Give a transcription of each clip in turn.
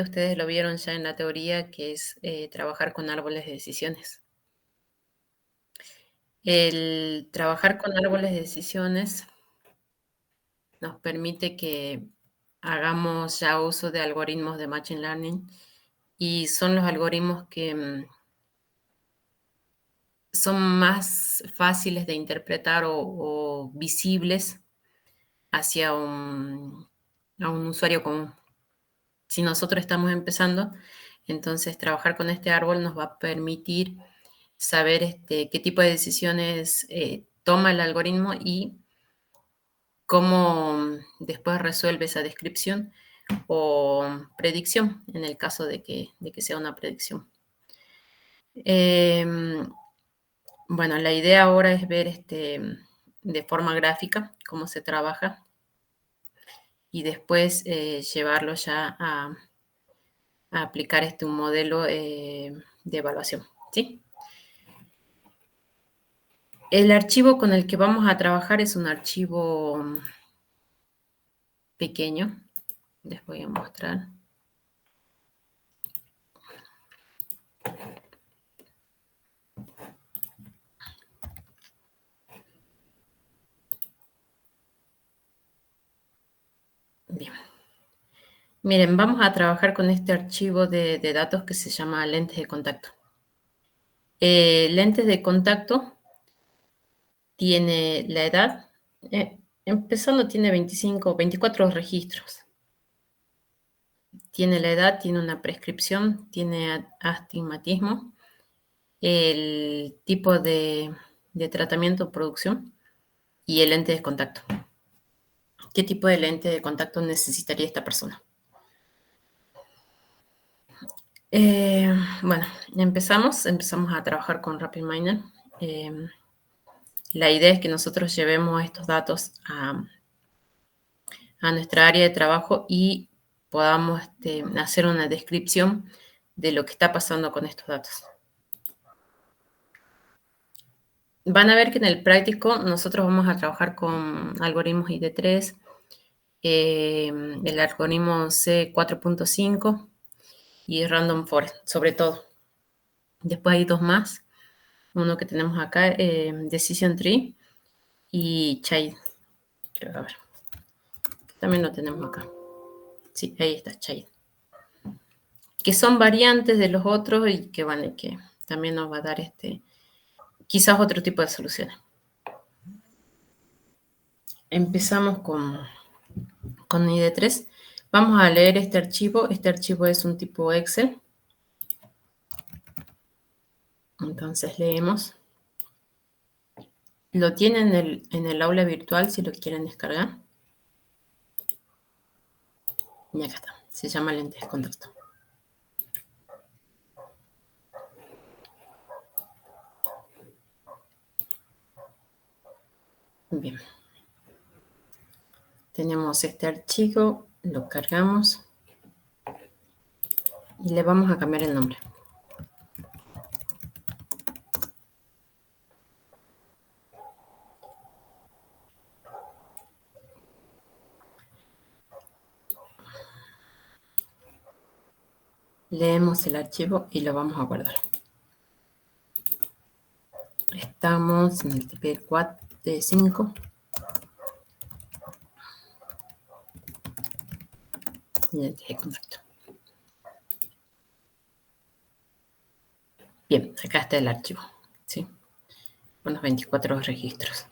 Ustedes lo vieron ya en la teoría, que es trabajar con árboles de decisiones. El trabajar con árboles de decisiones nos permite que hagamos ya uso de algoritmos de Machine Learning y son los algoritmos que son más fáciles de interpretar o visibles hacia a un usuario común. Si nosotros estamos empezando, entonces trabajar con este árbol nos va a permitir saber qué tipo de decisiones toma el algoritmo y cómo después resuelve esa descripción o predicción, en el caso de que sea una predicción. Bueno, la idea ahora es ver de forma gráfica cómo se trabaja y después llevarlo ya a aplicar un modelo de evaluación, ¿sí? El archivo con el que vamos a trabajar es un archivo pequeño. Les voy a mostrar. Bien. Miren, vamos a trabajar con este archivo de datos que se llama lentes de contacto. Lentes de contacto tiene la edad, empezando tiene 24 registros. Tiene la edad, tiene una prescripción, tiene astigmatismo, el tipo de tratamiento o producción y el lente de contacto. ¿Qué tipo de lente de contacto necesitaría esta persona? Bueno, empezamos a trabajar con RapidMiner. La idea es que nosotros llevemos estos datos a nuestra área de trabajo y podamos hacer una descripción de lo que está pasando con estos datos. Van a ver que en el práctico nosotros vamos a trabajar con algoritmos ID3, el algoritmo C4.5 y Random Forest, sobre todo. Después hay dos más, uno que tenemos acá, Decision Tree y Child. A ver, también lo tenemos acá. Sí, ahí está, Child. Que son variantes de los otros y que, bueno, que también nos va a dar quizás otro tipo de soluciones. Empezamos con ID3. Vamos a leer este archivo. Este archivo es un tipo Excel. Entonces leemos. Lo tienen en el aula virtual si lo quieren descargar. Y acá está. Se llama lentes de contacto. Bien. Tenemos este archivo, lo cargamos y le vamos a cambiar el nombre. Leemos el archivo y lo vamos a guardar. Estamos en el TP4 lentes de contacto. Bien, acá está el archivo, ¿sí? Con los 24 registros.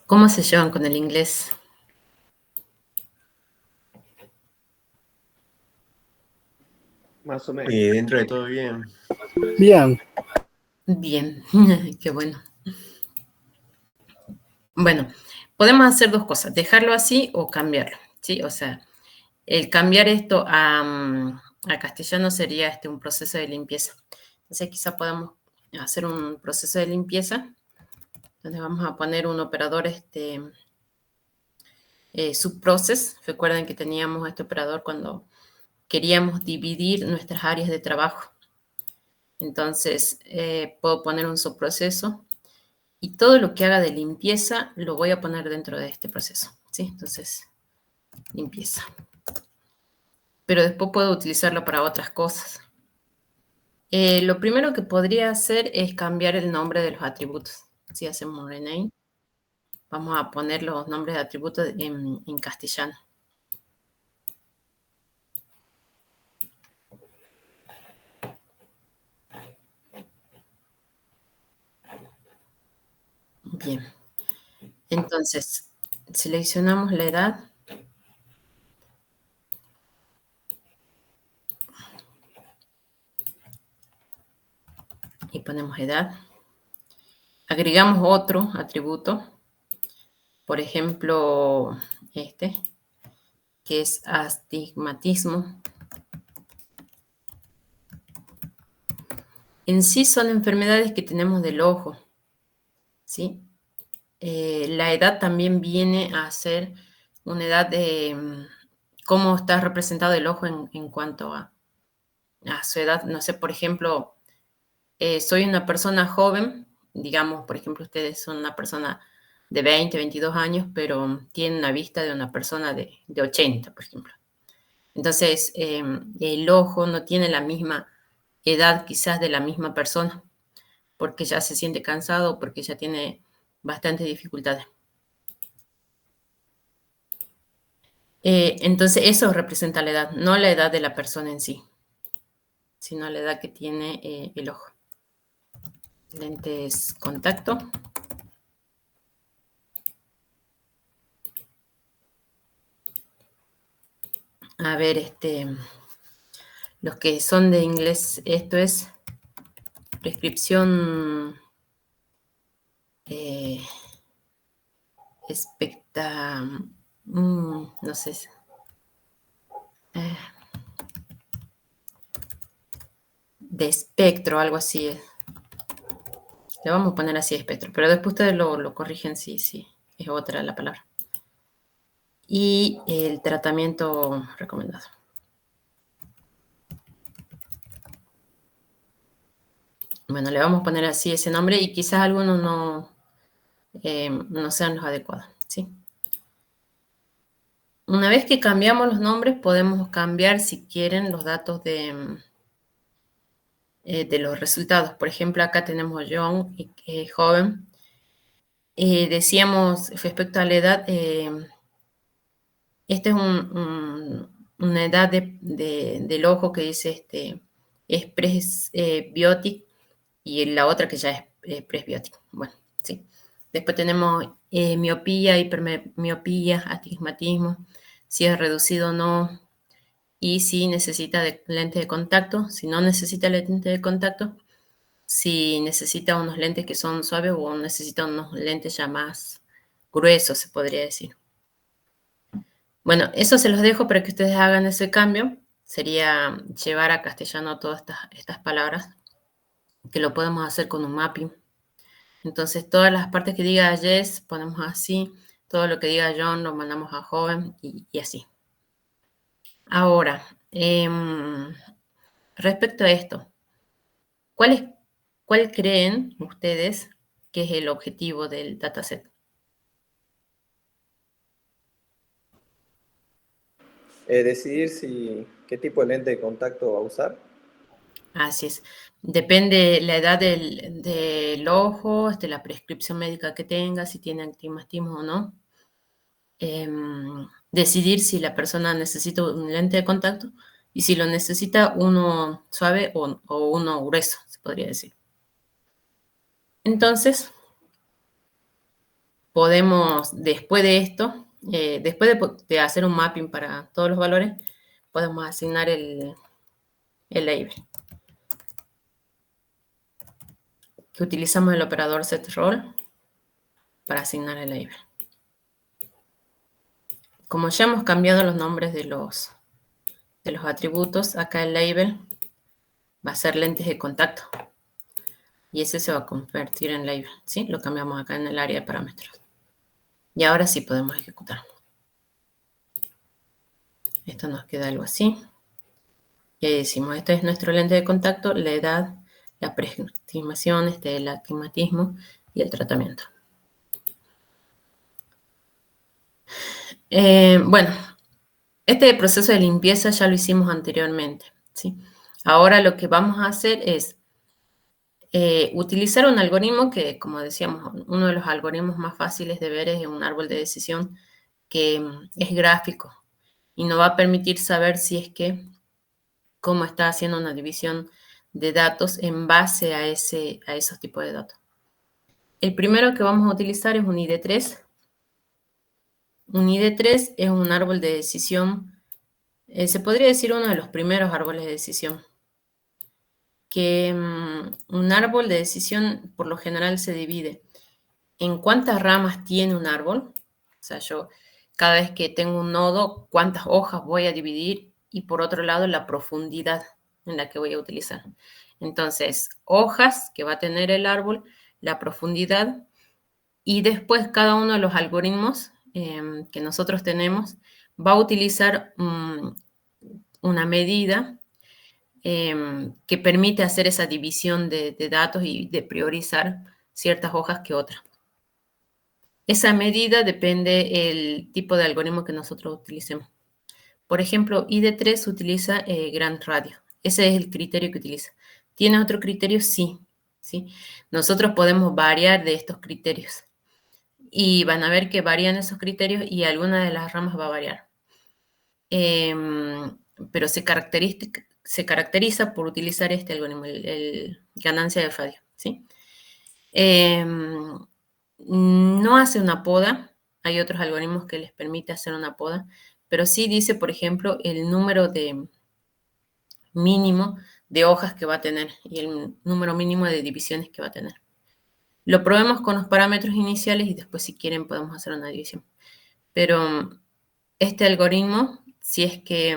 ¿Cómo se llevan con el inglés? Más o menos. Dentro de todo bien. Bien. Bien, qué bueno. Bueno, podemos hacer dos cosas, dejarlo así o cambiarlo, ¿sí? O sea, el cambiar esto a castellano sería un proceso de limpieza. Entonces quizá podamos hacer un proceso de limpieza donde vamos a poner un operador subprocess. Recuerden que teníamos este operador cuando queríamos dividir nuestras áreas de trabajo. Entonces puedo poner un subproceso y todo lo que haga de limpieza lo voy a poner dentro de este proceso, ¿sí? Entonces limpieza. Pero después puedo utilizarlo para otras cosas. Lo primero que podría hacer es cambiar el nombre de los atributos. Si hacemos rename, vamos a poner los nombres de atributos en castellano. Bien. Entonces, seleccionamos la edad. Y ponemos edad. Agregamos otro atributo. Por ejemplo, este, que es astigmatismo. En sí son enfermedades que tenemos del ojo, ¿sí? La edad también viene a ser una edad de cómo está representado el ojo en cuanto a su edad. No sé, por ejemplo, soy una persona joven, digamos, por ejemplo, ustedes son una persona de 20, 22 años, pero tienen una vista de una persona de 80, por ejemplo. Entonces, el ojo no tiene la misma edad quizás de la misma persona, porque ya se siente cansado, porque ya tiene bastantes dificultades. Entonces, eso representa la edad, no la edad de la persona en sí, sino la edad que tiene el ojo. Lentes contacto. A ver, los que son de inglés, esto es prescripción no sé. De espectro, algo así. Le vamos a poner así espectro, pero después ustedes lo corrigen si es otra la palabra. Y el tratamiento recomendado. Bueno, le vamos a poner así ese nombre y quizás algunos no sean los adecuados, ¿sí? Una vez que cambiamos los nombres, podemos cambiar, si quieren, los datos de los resultados. Por ejemplo, acá tenemos John, joven. Decíamos, respecto a la edad, esta es una edad del ojo que dice es presbiotic y la otra que ya es presbiótica. Bueno, sí. Después tenemos miopía, hipermiopía, astigmatismo, si es reducido o no, y si necesita lente de contacto, si no necesita lente de contacto, si necesita unos lentes que son suaves o necesita unos lentes ya más gruesos, se podría decir. Bueno, eso se los dejo para que ustedes hagan ese cambio. Sería llevar a castellano todas estas palabras, que lo podemos hacer con un mapping. Entonces, todas las partes que diga Jess, ponemos así. Todo lo que diga John, lo mandamos a joven y así. Ahora, respecto a esto, ¿cuál creen ustedes que es el objetivo del dataset? Decidir qué tipo de lente de contacto va a usar. Así es. Depende la edad del ojo, la prescripción médica que tenga, si tiene astigmatismo o no. Decidir si la persona necesita un lente de contacto y si lo necesita uno suave o uno grueso, se podría decir. Entonces, podemos, después de esto, después de hacer un mapping para todos los valores, podemos asignar el label. Que utilizamos el operador setRole para asignar el label. Como ya hemos cambiado los nombres de los atributos, acá el label va a ser lentes de contacto. Y ese se va a convertir en label, ¿sí? Lo cambiamos acá en el área de parámetros. Y ahora sí podemos ejecutar. Esto nos queda algo así. Y ahí decimos, este es nuestro lente de contacto, la edad, la preestimación, el astigmatismo y el tratamiento. Bueno, Este proceso de limpieza ya lo hicimos anteriormente, ¿sí? Ahora lo que vamos a hacer es utilizar un algoritmo que, como decíamos, uno de los algoritmos más fáciles de ver es un árbol de decisión que es gráfico y nos va a permitir saber si es que cómo está haciendo una división de datos en base a esos tipos de datos. El primero que vamos a utilizar es un ID3. Un ID3 es un árbol de decisión, se podría decir uno de los primeros árboles de decisión, que un árbol de decisión por lo general se divide en cuántas ramas tiene un árbol. O sea, yo cada vez que tengo un nodo, cuántas hojas voy a dividir y por otro lado la profundidad en la que voy a utilizar. Entonces, hojas que va a tener el árbol, la profundidad y después cada uno de los algoritmos que nosotros tenemos va a utilizar una medida que permite hacer esa división de datos y de priorizar ciertas hojas que otras. Esa medida depende del tipo de algoritmo que nosotros utilicemos. Por ejemplo, ID3 utiliza Grand Radio. Ese es el criterio que utiliza. ¿Tiene otro criterio? Sí, sí. Nosotros podemos variar de estos criterios. Y van a ver que varían esos criterios y alguna de las ramas va a variar. Pero se caracteriza por utilizar este algoritmo, el ganancia de radio, ¿sí? No hace una poda, hay otros algoritmos que les permite hacer una poda, pero sí dice, por ejemplo, el número de mínimo de hojas que va a tener y el número mínimo de divisiones que va a tener. Lo probemos con los parámetros iniciales y después si quieren podemos hacer una división. Pero este algoritmo, si es que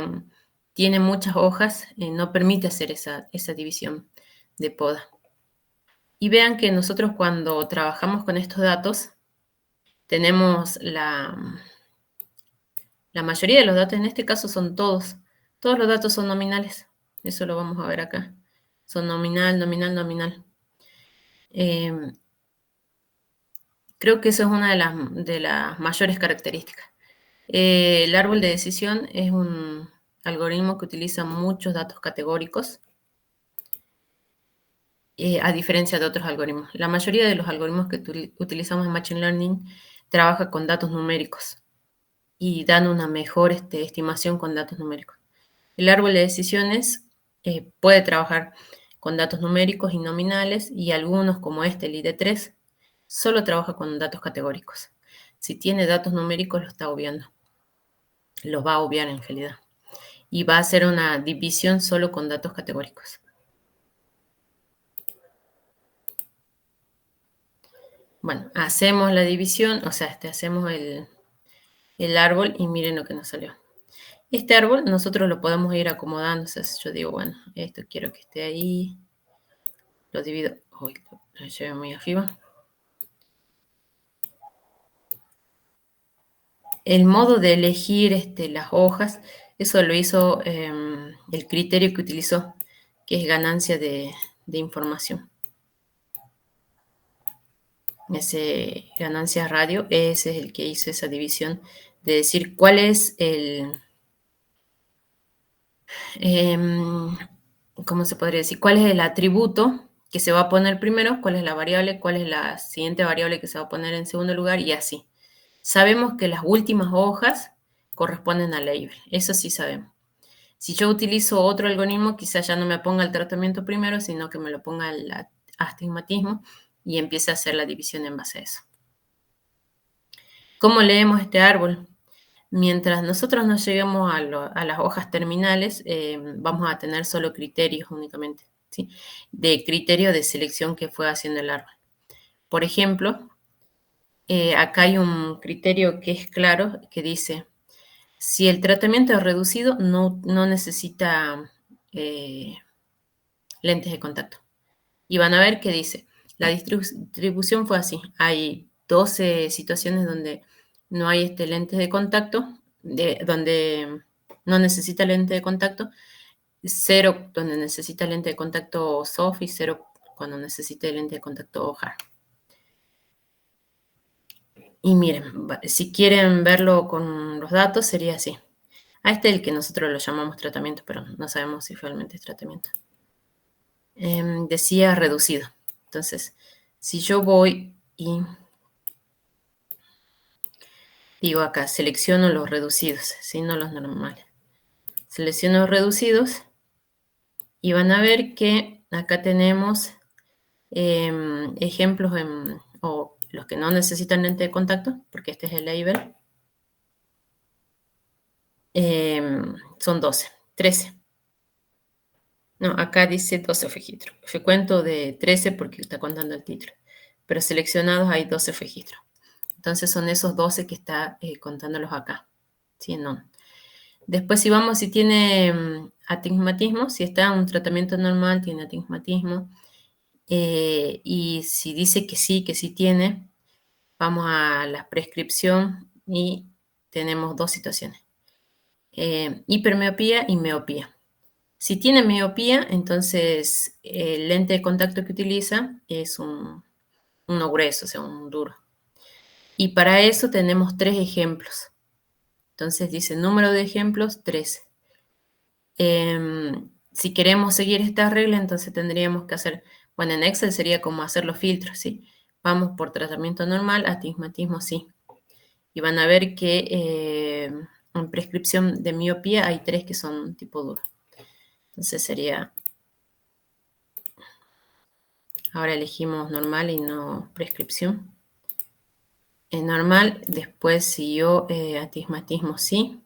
tiene muchas hojas, no permite hacer esa división de poda. Y vean que nosotros cuando trabajamos con estos datos, tenemos la mayoría de los datos, en este caso son todos. Todos los datos son nominales. Eso lo vamos a ver acá. Son nominal, nominal, nominal. Creo que eso es una de las mayores características. El árbol de decisión es un algoritmo que utiliza muchos datos categóricos, a diferencia de otros algoritmos. La mayoría de los algoritmos que utilizamos en Machine Learning trabaja con datos numéricos y dan una mejor estimación con datos numéricos. El árbol de decisiones puede trabajar con datos numéricos y nominales y algunos, como este, el ID3, solo trabaja con datos categóricos. Si tiene datos numéricos, lo está obviando. Los va a obviar en realidad. Y va a hacer una división solo con datos categóricos. Bueno, hacemos la división, o sea, hacemos el árbol y miren lo que nos salió. Este árbol nosotros lo podemos ir acomodando. O sea, yo digo, bueno, esto quiero que esté ahí. Lo divido. Uy, lo llevo muy arriba. El modo de elegir las hojas, eso lo hizo el criterio que utilizó, que es ganancia de información. Ese ganancia radio, ese es el que hizo esa división de decir cuál es ¿cómo se podría decir? ¿Cuál es el atributo que se va a poner primero? ¿Cuál es la variable? ¿Cuál es la siguiente variable que se va a poner en segundo lugar? Y así. Sabemos que las últimas hojas corresponden al label. Eso sí sabemos. Si yo utilizo otro algoritmo, quizás ya no me ponga el tratamiento primero, sino que me lo ponga el astigmatismo y empiece a hacer la división en base a eso. ¿Cómo leemos este árbol? Mientras nosotros no lleguemos a las hojas terminales, vamos a tener solo criterios únicamente, ¿sí? De criterio de selección que fue haciendo el árbol. Por ejemplo, acá hay un criterio que es claro, que dice, si el tratamiento es reducido, no necesita lentes de contacto. Y van a ver que dice, la distribución fue así. Hay 12 situaciones donde no hay lentes de contacto, donde no necesita lente de contacto, 0 donde necesita lente de contacto soft y 0 cuando necesite lente de contacto hard. Y miren, si quieren verlo con los datos sería así. A este es el que nosotros lo llamamos tratamiento, pero no sabemos si realmente es tratamiento. Decía reducido. Entonces, si yo voy y digo acá, selecciono los reducidos, ¿sí? No los normales. Selecciono los reducidos y van a ver que acá tenemos ejemplos o los que no necesitan lente de contacto, porque este es el label. Son 12, 13. No, acá dice 12 registros. Yo cuento de 13 porque está contando el título. Pero seleccionados hay 12 registros. Entonces son esos 12 que está contándolos acá. ¿Sí? No. Después si vamos, si tiene atigmatismo, si está en un tratamiento normal, tiene atigmatismo. Y si dice que sí tiene, vamos a la prescripción y tenemos dos situaciones. Hipermiopía y miopía. Si tiene miopía, entonces el lente de contacto que utiliza es uno grueso, o sea, un duro. Y para eso tenemos 3 ejemplos. Entonces dice número de ejemplos, 13. Si queremos seguir esta regla, entonces tendríamos que hacer, bueno, en Excel sería como hacer los filtros, ¿sí? Vamos por tratamiento normal, astigmatismo sí. Y van a ver que en prescripción de miopía hay 3 que son tipo duro. Entonces sería, ahora elegimos normal y no prescripción. En normal, después siguió astigmatismo sí.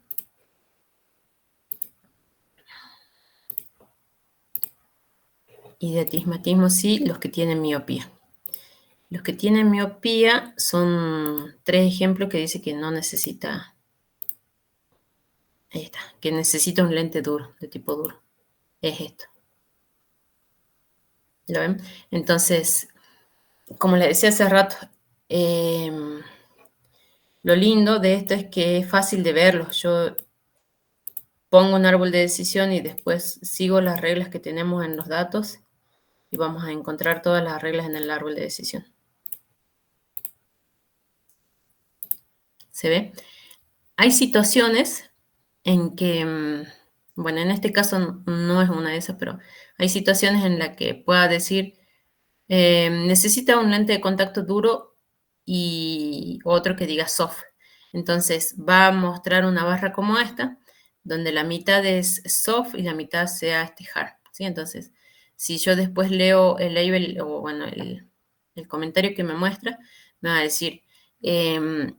Y de astigmatismo sí, los que tienen miopía. Los que tienen miopía son 3 ejemplos que dice que no necesita, ahí está, que necesita un lente duro, de tipo duro. Es esto. ¿Lo ven? Entonces, como les decía hace rato, lo lindo de esto es que es fácil de verlo. Yo pongo un árbol de decisión y después sigo las reglas que tenemos en los datos y vamos a encontrar todas las reglas en el árbol de decisión. ¿Se ve? Hay situaciones en que, bueno, en este caso no es una de esas, pero hay situaciones en las que pueda decir, necesita un lente de contacto duro y otro que diga soft. Entonces va a mostrar una barra como esta, donde la mitad es soft y la mitad sea este hard, ¿sí? Entonces, si yo después leo el label o, bueno, el comentario que me muestra, me va a decir, en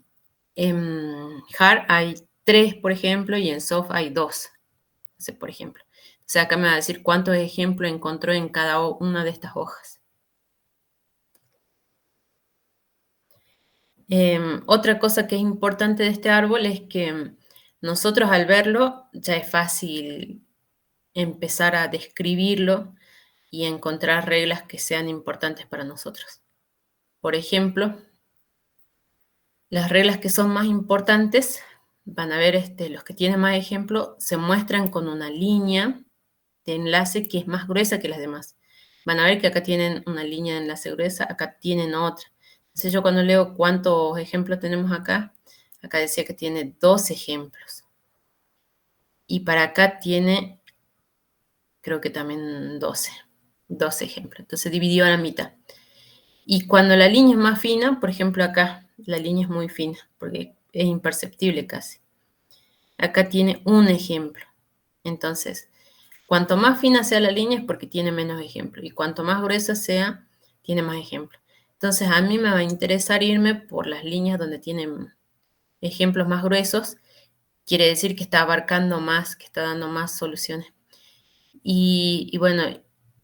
hard hay 3, por ejemplo, y en soft hay 2, por ejemplo. O sea, acá me va a decir cuántos ejemplos encontró en cada una de estas hojas. Otra cosa que es importante de este árbol es que nosotros al verlo ya es fácil empezar a describirlo y encontrar reglas que sean importantes para nosotros. Por ejemplo, las reglas que son más importantes, van a ver los que tienen más ejemplos, se muestran con una línea de enlace que es más gruesa que las demás. Van a ver que acá tienen una línea de enlace gruesa, acá tienen otra. Entonces yo cuando leo cuántos ejemplos tenemos acá decía que tiene 2 ejemplos. Y para acá tiene, creo que también 12 ejemplos. Entonces dividió a la mitad. Y cuando la línea es más fina, por ejemplo acá, la línea es muy fina, porque es imperceptible casi. Acá tiene un ejemplo. Entonces, cuanto más fina sea la línea es porque tiene menos ejemplos. Y cuanto más gruesa sea, tiene más ejemplos. Entonces, a mí me va a interesar irme por las líneas donde tienen ejemplos más gruesos. Quiere decir que está abarcando más, que está dando más soluciones. Y bueno,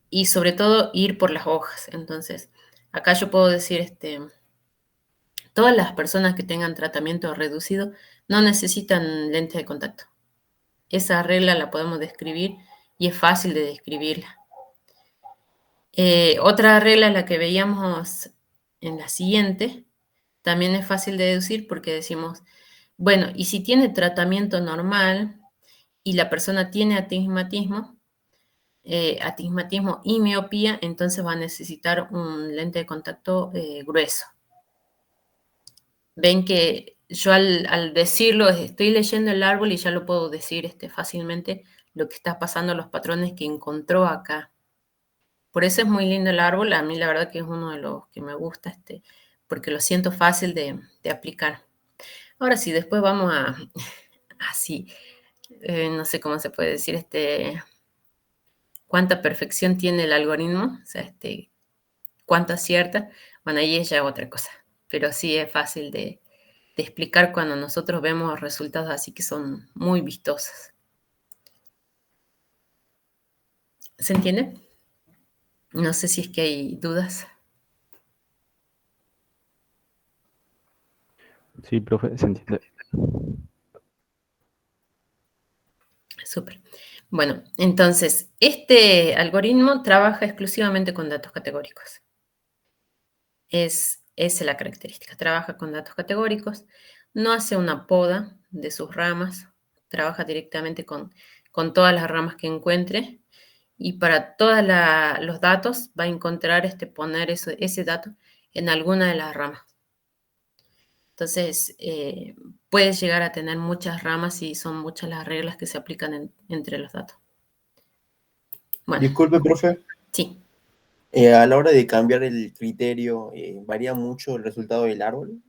y sobre todo ir por las hojas. Entonces, acá yo puedo decir, todas las personas que tengan tratamiento reducido no necesitan lentes de contacto. Esa regla la podemos describir y es fácil de describirla. Otra regla, la que veíamos en la siguiente, también es fácil de deducir porque decimos, bueno, y si tiene tratamiento normal y la persona tiene astigmatismo y miopía, entonces va a necesitar un lente de contacto grueso. Ven que yo al decirlo, estoy leyendo el árbol y ya lo puedo decir fácilmente lo que está pasando, los patrones que encontró acá. Por eso es muy lindo el árbol, a mí la verdad que es uno de los que me gusta, porque lo siento fácil de aplicar. Ahora sí, después vamos a, así, no sé cómo se puede decir, cuánta perfección tiene el algoritmo, o sea, cuánto acierta, bueno, ahí es ya otra cosa, pero sí es fácil de explicar cuando nosotros vemos resultados así que son muy vistosos. ¿Se entiende? No sé si es que hay dudas. Sí, profe, se entiende. Súper. Bueno, entonces, este algoritmo trabaja exclusivamente con datos categóricos. Esa es la característica. Trabaja con datos categóricos, no hace una poda de sus ramas, trabaja directamente con todas las ramas que encuentre y para todos los datos va a encontrar poner ese dato en alguna de las ramas. Entonces, puedes llegar a tener muchas ramas y son muchas las reglas que se aplican entre los datos. Bueno, Disculpe, profe. sí. A la hora de cambiar el criterio, ¿varía mucho el resultado del árbol?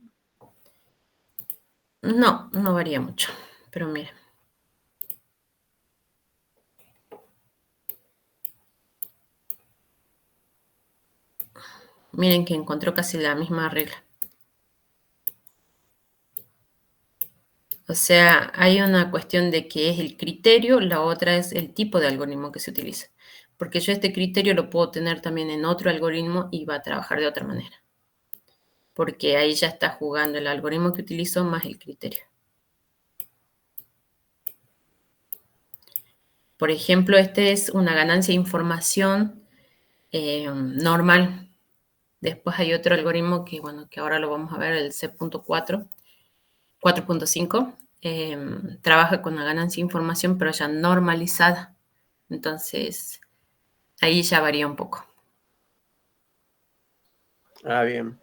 No, no varía mucho, pero miren. Miren que encontró casi la misma regla. O sea, hay una cuestión de que es el criterio, la otra es el tipo de algoritmo que se utiliza. Porque yo este criterio lo puedo tener también en otro algoritmo y va a trabajar de otra manera. Porque ahí ya está jugando el algoritmo que utilizo más el criterio. Por ejemplo, es una ganancia de información normal. Después hay otro algoritmo que, bueno, que ahora lo vamos a ver, el C.4, 4.5, trabaja con la ganancia de información, pero ya normalizada. Entonces, ahí ya varía un poco. Ah, bien.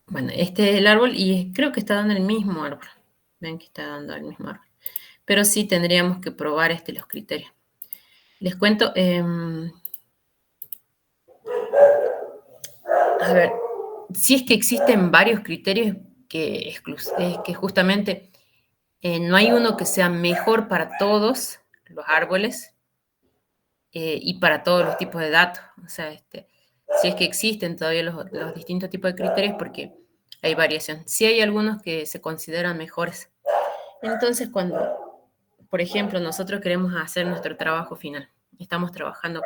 Bueno, este es el árbol y creo que está dando el mismo árbol. Ven que está dando el mismo árbol. Pero sí tendríamos que probar los criterios. Les cuento, a ver, si es que existen varios criterios que justamente no hay uno que sea mejor para todos los árboles y para todos los tipos de datos. O sea, si es que existen todavía los distintos tipos de criterios porque hay variación. Sí hay algunos que se consideran mejores. Entonces, cuando, por ejemplo, nosotros queremos hacer nuestro trabajo final, estamos trabajando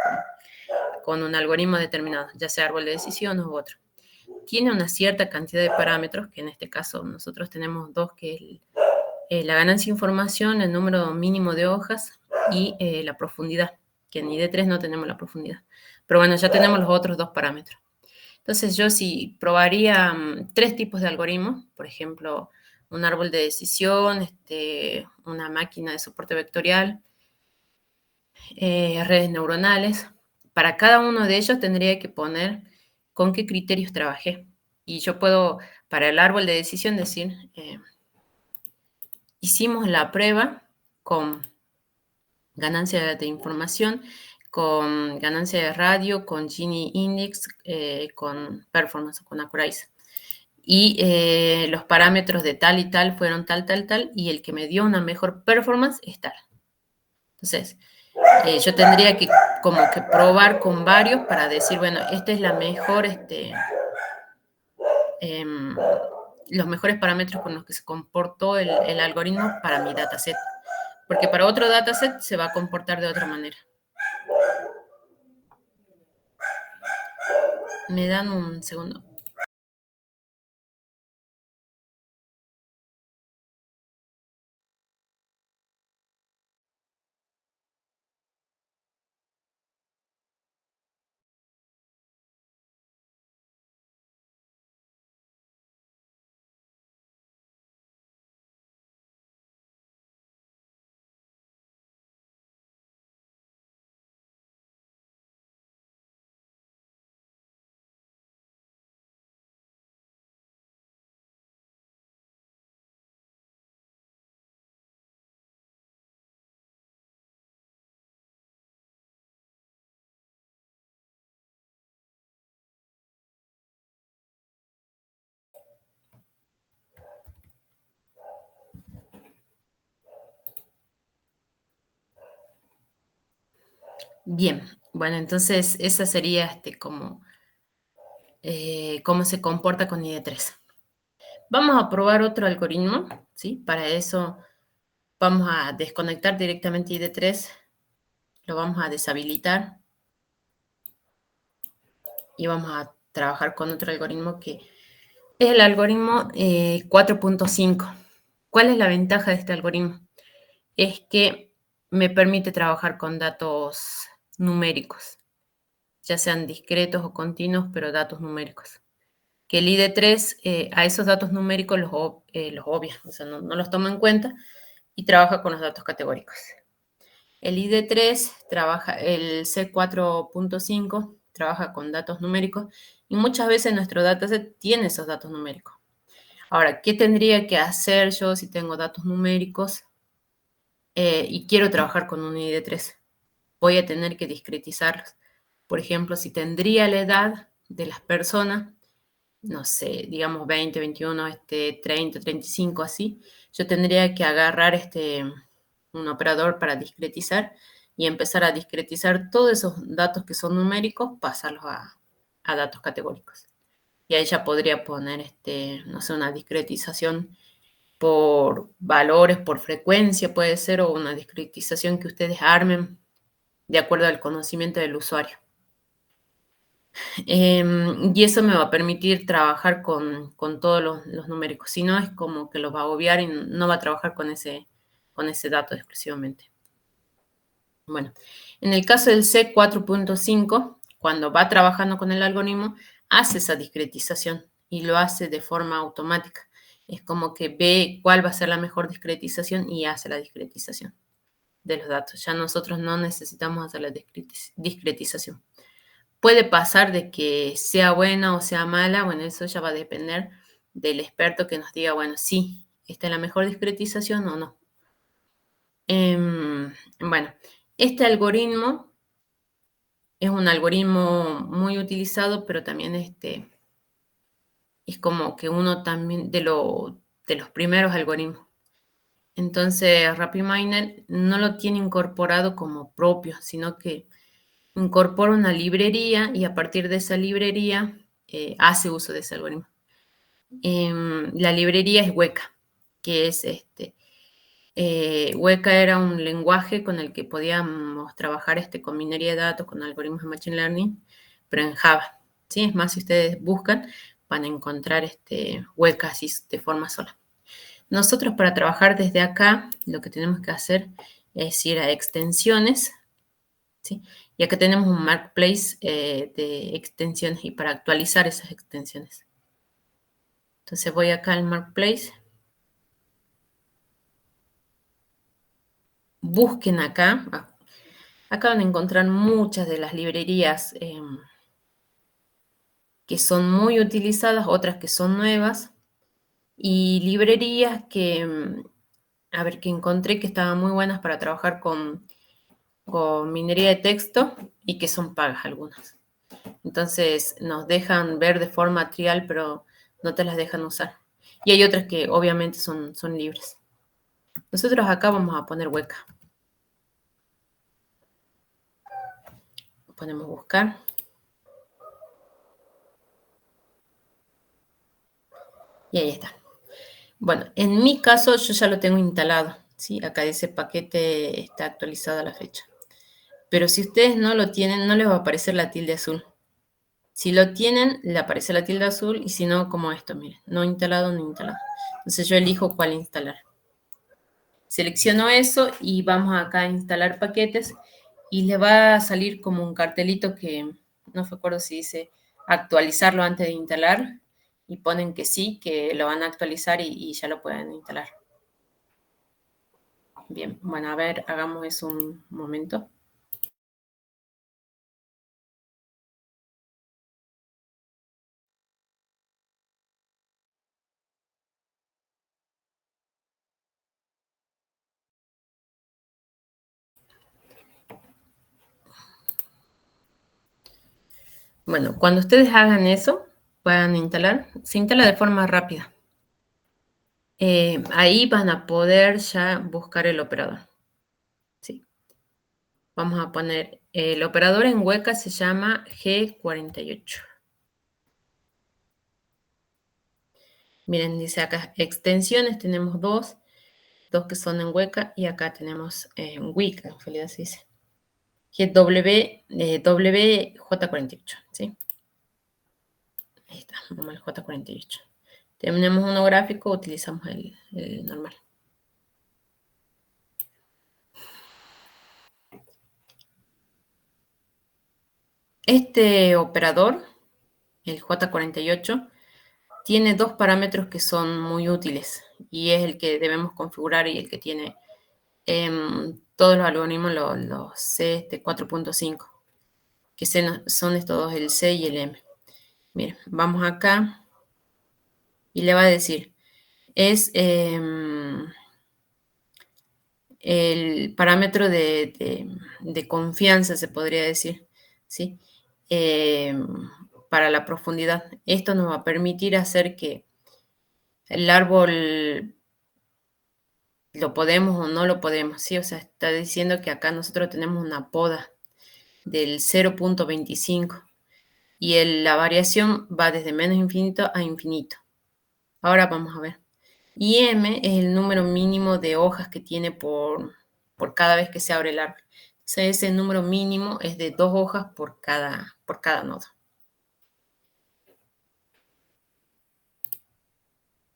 con un algoritmo determinado, ya sea árbol de decisión u otro. Tiene una cierta cantidad de parámetros, que en este caso nosotros tenemos dos, que es la ganancia de información, el número mínimo de hojas y la profundidad, que en ID3 no tenemos la profundidad. Pero bueno, ya tenemos los otros dos parámetros. Entonces yo sí probaría tres tipos de algoritmos, por ejemplo, un árbol de decisión, una máquina de soporte vectorial, redes neuronales. Para cada uno de ellos tendría que poner con qué criterios trabajé. Y yo puedo, para el árbol de decisión, decir, hicimos la prueba con ganancia de información, con ganancia de radio, con Gini Index, con performance, con Accuracy. Y los parámetros de tal y tal fueron tal, tal, tal, y el que me dio una mejor performance es tal. Entonces, yo tendría que como que probar con varios para decir, bueno, esta es la mejor, los mejores parámetros con los que se comportó el algoritmo para mi dataset. Porque para otro dataset se va a comportar de otra manera. Me dan un segundo. Bien, bueno, entonces esa sería como cómo se comporta con ID3. Vamos a probar otro algoritmo, ¿sí? Para eso vamos a desconectar directamente ID3, lo vamos a deshabilitar y vamos a trabajar con otro algoritmo que es el algoritmo 4.5. ¿Cuál es la ventaja de este algoritmo? Es que me permite trabajar con datos numéricos, ya sean discretos o continuos, pero datos numéricos. Que el ID3 a esos datos numéricos los obvia, o sea, no los toma en cuenta y trabaja con los datos categóricos. El ID3 trabaja, el C4.5 trabaja con datos numéricos y muchas veces nuestro dataset tiene esos datos numéricos. Ahora, ¿qué tendría que hacer yo si tengo datos numéricos y quiero trabajar con un ID3? Voy a tener que discretizarlos. Por ejemplo, si tendría la edad de las personas, no sé, digamos 20, 21, 30, 35, así, yo tendría que agarrar un operador para discretizar y empezar a discretizar todos esos datos que son numéricos, pasarlos a datos categóricos. Y ahí ya podría poner, no sé, una discretización por valores, por frecuencia puede ser, o una discretización que ustedes armen de acuerdo al conocimiento del usuario. Y eso me va a permitir trabajar con todos los numéricos. Si no, es como que los va a obviar y no va a trabajar con ese dato exclusivamente. Bueno, en el caso del C4.5, cuando va trabajando con el algoritmo, hace esa discretización y lo hace de forma automática. Es como que ve cuál va a ser la mejor discretización y hace la discretización de los datos. Ya nosotros no necesitamos hacer la discretización. Puede pasar de que sea buena o sea mala, bueno, eso ya va a depender del experto que nos diga, bueno, sí, esta es la mejor discretización o no. Bueno, este algoritmo es un algoritmo muy utilizado, pero también es como que uno también de los primeros algoritmos. Entonces, RapidMiner no lo tiene incorporado como propio, sino que incorpora una librería y a partir de esa librería hace uso de ese algoritmo. La librería es Weka, que es Weka era un lenguaje con el que podíamos trabajar con minería de datos, con algoritmos de Machine Learning, pero en Java. ¿Sí? Es más, si ustedes buscan, van a encontrar Weka así de forma sola. Nosotros para trabajar desde acá, lo que tenemos que hacer es ir a extensiones, ¿sí? Y acá tenemos un marketplace de extensiones y para actualizar esas extensiones. Entonces voy acá al marketplace. Busquen acá. Acá van a encontrar muchas de las librerías que son muy utilizadas, otras que son nuevas. Y librerías que, a ver, que encontré que estaban muy buenas para trabajar con minería de texto y que son pagas algunas. Entonces nos dejan ver de forma trial, pero no te las dejan usar. Y hay otras que obviamente son libres. Nosotros acá vamos a poner Weka. Ponemos buscar. Y ahí está. Bueno, en mi caso yo ya lo tengo instalado. ¿Sí? Acá dice paquete está actualizado a la fecha. Pero si ustedes no lo tienen, no les va a aparecer la tilde azul. Si lo tienen, le aparece la tilde azul y si no, como esto, miren, no instalado, no instalado. Entonces yo elijo cuál instalar. Selecciono eso y vamos acá a instalar paquetes y le va a salir como un cartelito que no recuerdo si dice actualizarlo antes de instalar y ponen que sí, que lo van a actualizar y ya lo pueden instalar. Bien, bueno, a ver, hagamos eso un momento. Bueno, cuando ustedes hagan eso, puedan instalar, se instala de forma rápida. Ahí van a poder ya buscar el operador. ¿Sí? Vamos a poner El operador en hueca se llama G48. Miren, dice acá extensiones, tenemos dos que son en hueca y acá tenemos en Wicca, en realidad se dice. WJ48, ¿sí? Ahí está, el J48. Tenemos uno gráfico, utilizamos el normal. Este operador, el J48, tiene dos parámetros que son muy útiles y es el que debemos configurar y el que tiene todos los algoritmos, los C 4.5, que son estos dos, el C y el M. Miren, vamos acá y le va a decir, es el parámetro de confianza, se podría decir, ¿sí? Para la profundidad. Esto nos va a permitir hacer que el árbol lo podemos o no lo podemos, ¿sí? O sea, está diciendo que acá nosotros tenemos una poda del 0.25 y la variación va desde menos infinito a infinito. Ahora vamos a ver. Y M es el número mínimo de hojas que tiene por cada vez que se abre el árbol. Entonces, ese número mínimo es de 2 hojas por cada nodo.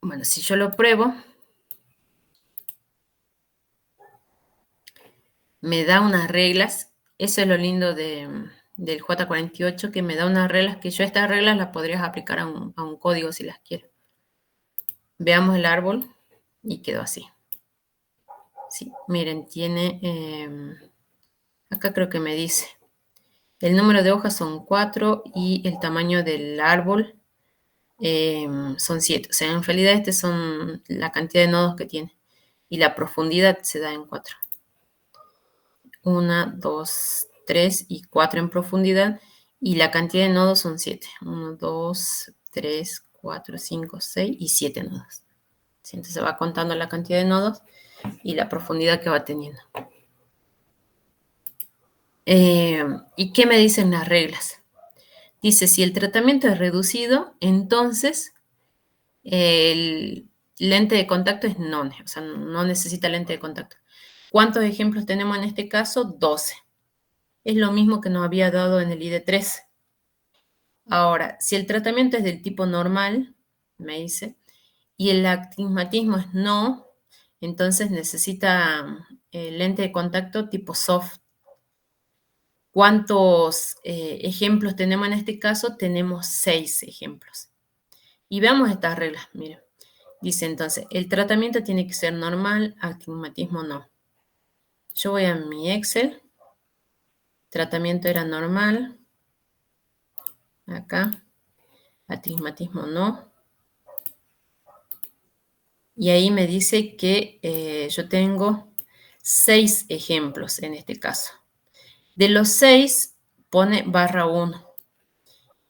Bueno, si yo lo pruebo, me da unas reglas. Eso es lo lindo del J48, que me da unas reglas que yo estas reglas las podrías aplicar a un código si las quiero. Veamos el árbol y quedó así. Sí, miren, tiene... acá creo que me dice... El número de hojas son 4 y el tamaño del árbol son 7. O sea, en realidad son la cantidad de nodos que tiene. Y la profundidad se da en 4. 1, 2, 3 y 4 en profundidad. Y la cantidad de nodos son 7. 1, 2, 3, 4, 5, 6 y 7 nodos. Entonces se va contando la cantidad de nodos y la profundidad que va teniendo. ¿Y qué me dicen las reglas? Dice, si el tratamiento es reducido, entonces el lente de contacto es none, o sea, no necesita lente de contacto. ¿Cuántos ejemplos tenemos en este caso? 12. Es lo mismo que nos había dado en el ID3. Ahora, si el tratamiento es del tipo normal, me dice, y el astigmatismo es no, entonces necesita lente de contacto tipo soft. ¿Cuántos ejemplos tenemos en este caso? Tenemos 6 ejemplos. Y veamos estas reglas, miren. Dice entonces, el tratamiento tiene que ser normal, astigmatismo no. Yo voy a mi Excel. Tratamiento era normal. Acá. Astigmatismo no. Y ahí me dice que yo tengo 6 ejemplos en este caso. De los 6 pone /1.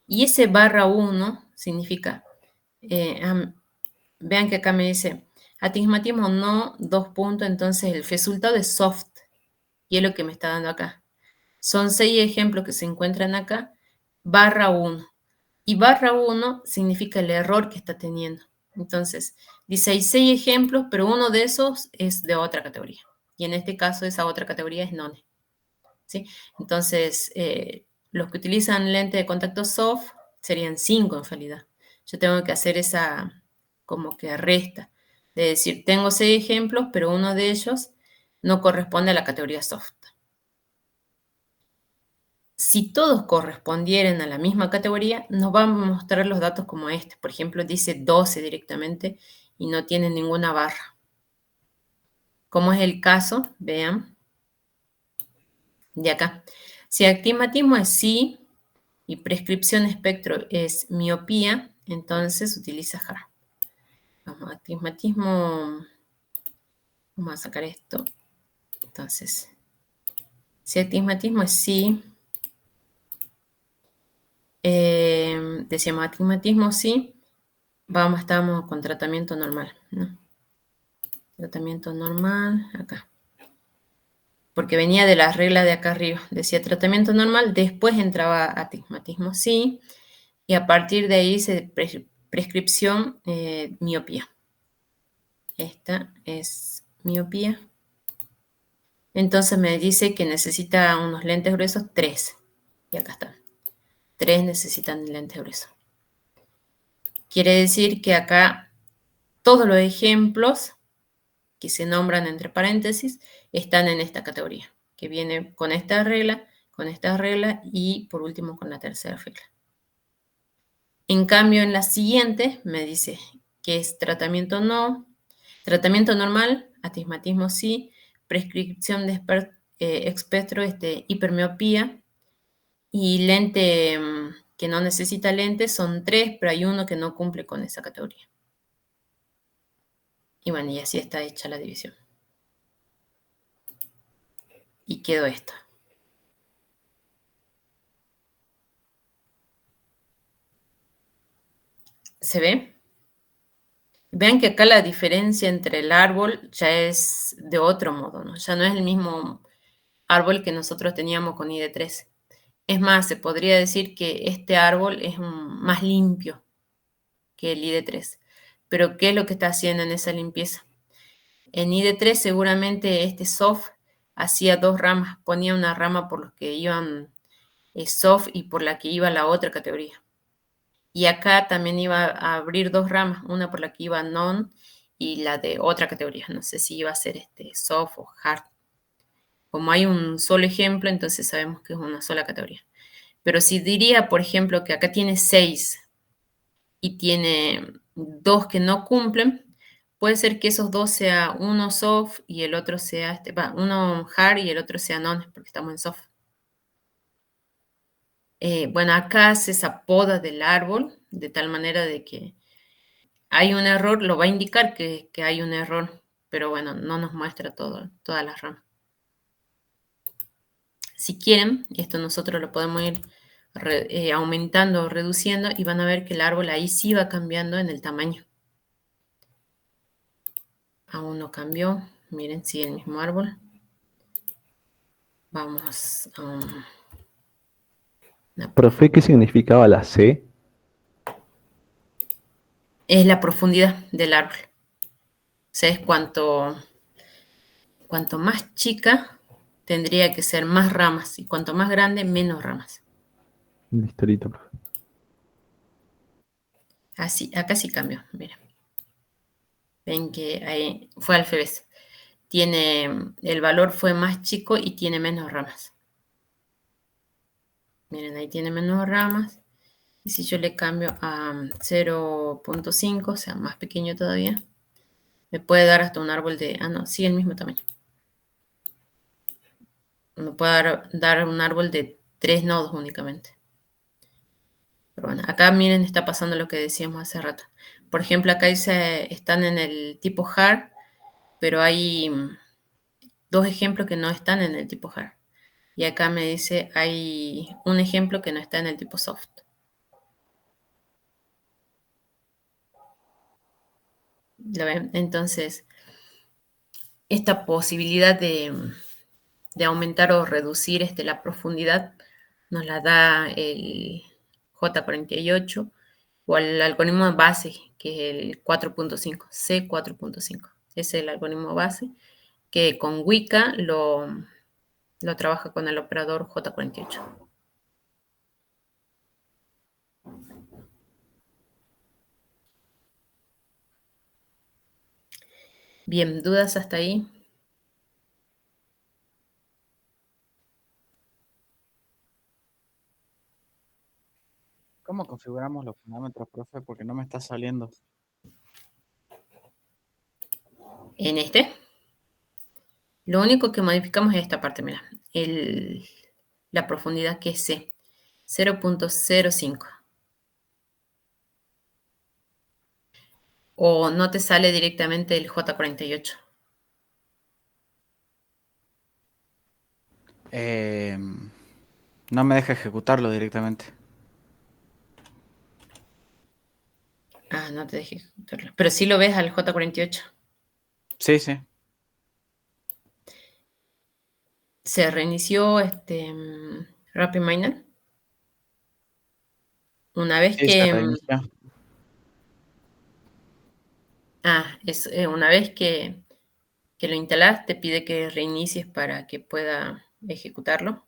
Y ese /1 significa, vean que acá me dice, astigmatismo no, 2 puntos, entonces el resultado es soft. Y es lo que me está dando acá. Son 6 ejemplos que se encuentran acá, /1. Y /1 significa el error que está teniendo. Entonces, dice hay 6 ejemplos, pero uno de esos es de otra categoría. Y en este caso, esa otra categoría es none. ¿Sí? Entonces, los que utilizan lente de contacto soft serían 5 en realidad. Yo tengo que hacer esa como que resta. De decir, tengo 6 ejemplos, pero uno de ellos no corresponde a la categoría soft. Si todos correspondieran a la misma categoría, nos van a mostrar los datos como este. Por ejemplo, dice 12 directamente y no tiene ninguna barra. Como es el caso, vean, de acá. Si astigmatismo es sí y prescripción espectro es miopía, entonces utiliza JAR. Vamos, astigmatismo, vamos a sacar esto. Entonces, si astigmatismo es sí, decíamos astigmatismo sí, estamos con tratamiento normal, ¿no? Tratamiento normal, acá. porque venía de la regla de acá arriba. Decía tratamiento normal, después entraba astigmatismo sí, y a partir de ahí se prescripción miopía. Esta es miopía. Entonces me dice que necesita unos lentes gruesos, 3. Y acá están. 3 necesitan lentes gruesos. Quiere decir que acá todos los ejemplos que se nombran entre paréntesis están en esta categoría, que viene con esta regla y por último con la tercera regla. En cambio, en la siguiente me dice que es tratamiento no, tratamiento normal, astigmatismo sí, prescripción de espectro, hipermiopía, y lente que no necesita lente son 3, pero hay uno que no cumple con esa categoría. Y bueno, y así está hecha la división. Y quedó esto. ¿Se ve? Vean que acá la diferencia entre el árbol ya es de otro modo, ¿no? Ya no es el mismo árbol que nosotros teníamos con ID3. Es más, se podría decir que este árbol es más limpio que el ID3. Pero ¿qué es lo que está haciendo en esa limpieza? En ID3 seguramente este soft hacía 2 ramas, ponía una rama por los que iban soft y por la que iba la otra categoría. Y acá también iba a abrir 2 ramas, una por la que iba non y la de otra categoría. No sé si iba a ser soft o hard. Como hay un solo ejemplo, entonces sabemos que es una sola categoría. Pero si diría, por ejemplo, que acá tiene 6 y tiene 2 que no cumplen, puede ser que esos 2 sea uno soft y el otro sea, uno hard y el otro sea non, porque estamos en soft. Bueno, acá se esa poda del árbol, de tal manera de que hay un error, lo va a indicar que hay un error, pero bueno, no nos muestra todas las ramas. Si quieren, esto nosotros lo podemos ir aumentando o reduciendo y van a ver que el árbol ahí sí va cambiando en el tamaño. Aún no cambió. Miren, sigue el mismo árbol. Vamos a Profe, ¿qué significaba la C? es la profundidad del árbol. O sea, es cuanto más chica, tendría que ser más ramas. Y cuanto más grande, menos ramas. Listo, profe. Así, acá sí cambió, miren. Ven que ahí fue al revés. El valor fue más chico y tiene menos ramas. Miren, ahí tiene menos ramas. Y si yo le cambio a 0.5, o sea, más pequeño todavía, me puede dar hasta un árbol de... Ah, no, sí, el mismo tamaño. Me puede dar un árbol de 3 nodos únicamente. Pero bueno, acá miren, está pasando lo que decíamos hace rato. Por ejemplo, acá están en el tipo hard, pero hay 2 ejemplos que no están en el tipo hard. Y acá me dice, hay un ejemplo que no está en el tipo soft. ¿Lo ven? Entonces, esta posibilidad de aumentar o reducir la profundidad nos la da el J48 o el algoritmo base, que es el 4.5, C4.5. Es el algoritmo base que con Weka lo trabaja con el operador J48. Bien, ¿dudas hasta ahí? ¿Cómo configuramos los parámetros, profe? Porque no me está saliendo. En lo único que modificamos es esta parte, mira, la profundidad que es C, 0.05. O no te sale directamente el J48. No me deja ejecutarlo directamente. Ah, no te dejé ejecutarlo. Pero sí lo ves al J48. Sí, sí. se reinició RapidMiner. Una vez Sí, se que, reinició. una vez que lo instalas, te pide que reinicies para que pueda ejecutarlo.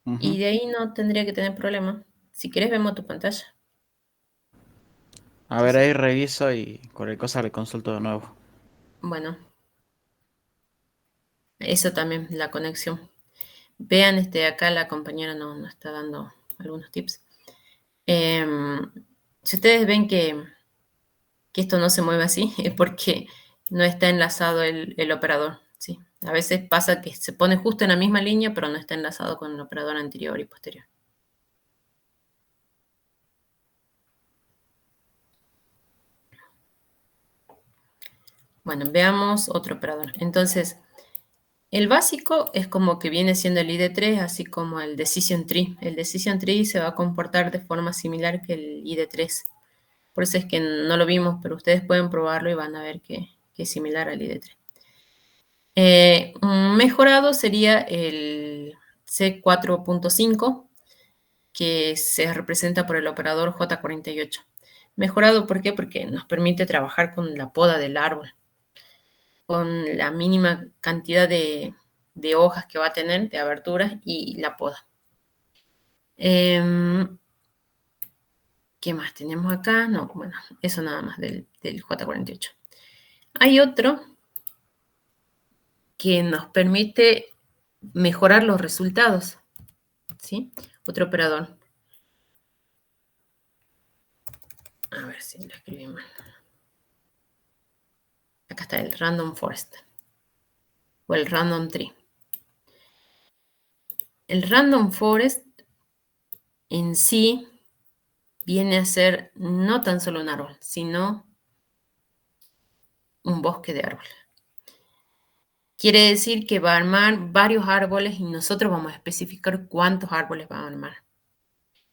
Y Ujú. de ahí no tendría que tener problema. Si quieres, vemos tu pantalla. A ver, Entonces, ahí reviso y cualquier cosa le consulto de nuevo. bueno, eso también, la conexión. Vean, acá la compañera nos está dando algunos tips. Si ustedes ven que esto no se mueve así, es porque no está enlazado el operador, ¿sí? A veces pasa que se pone justo en la misma línea, pero no está enlazado con el operador anterior y posterior. Bueno, veamos otro operador. Entonces, el básico es como que viene siendo el ID3, así como el Decision Tree. El Decision Tree se va a comportar de forma similar que el ID3. Por eso es que no lo vimos, pero ustedes pueden probarlo y van a ver que es similar al ID3. Un mejorado sería el C4.5, que se representa por el operador J48. Mejorado, ¿por qué? Porque nos permite trabajar con la poda del árbol, con la mínima cantidad de hojas que va a tener, de aberturas, y la poda. ¿Qué más tenemos acá? No, bueno, eso nada más del J48. Hay otro que nos permite mejorar los resultados, ¿sí? Otro operador. A ver si lo escribimos. Acá está el Random Forest o el Random Tree. El Random Forest en sí viene a ser no tan solo un árbol, sino un bosque de árboles. Quiere decir que va a armar varios árboles y nosotros vamos a especificar cuántos árboles va a armar.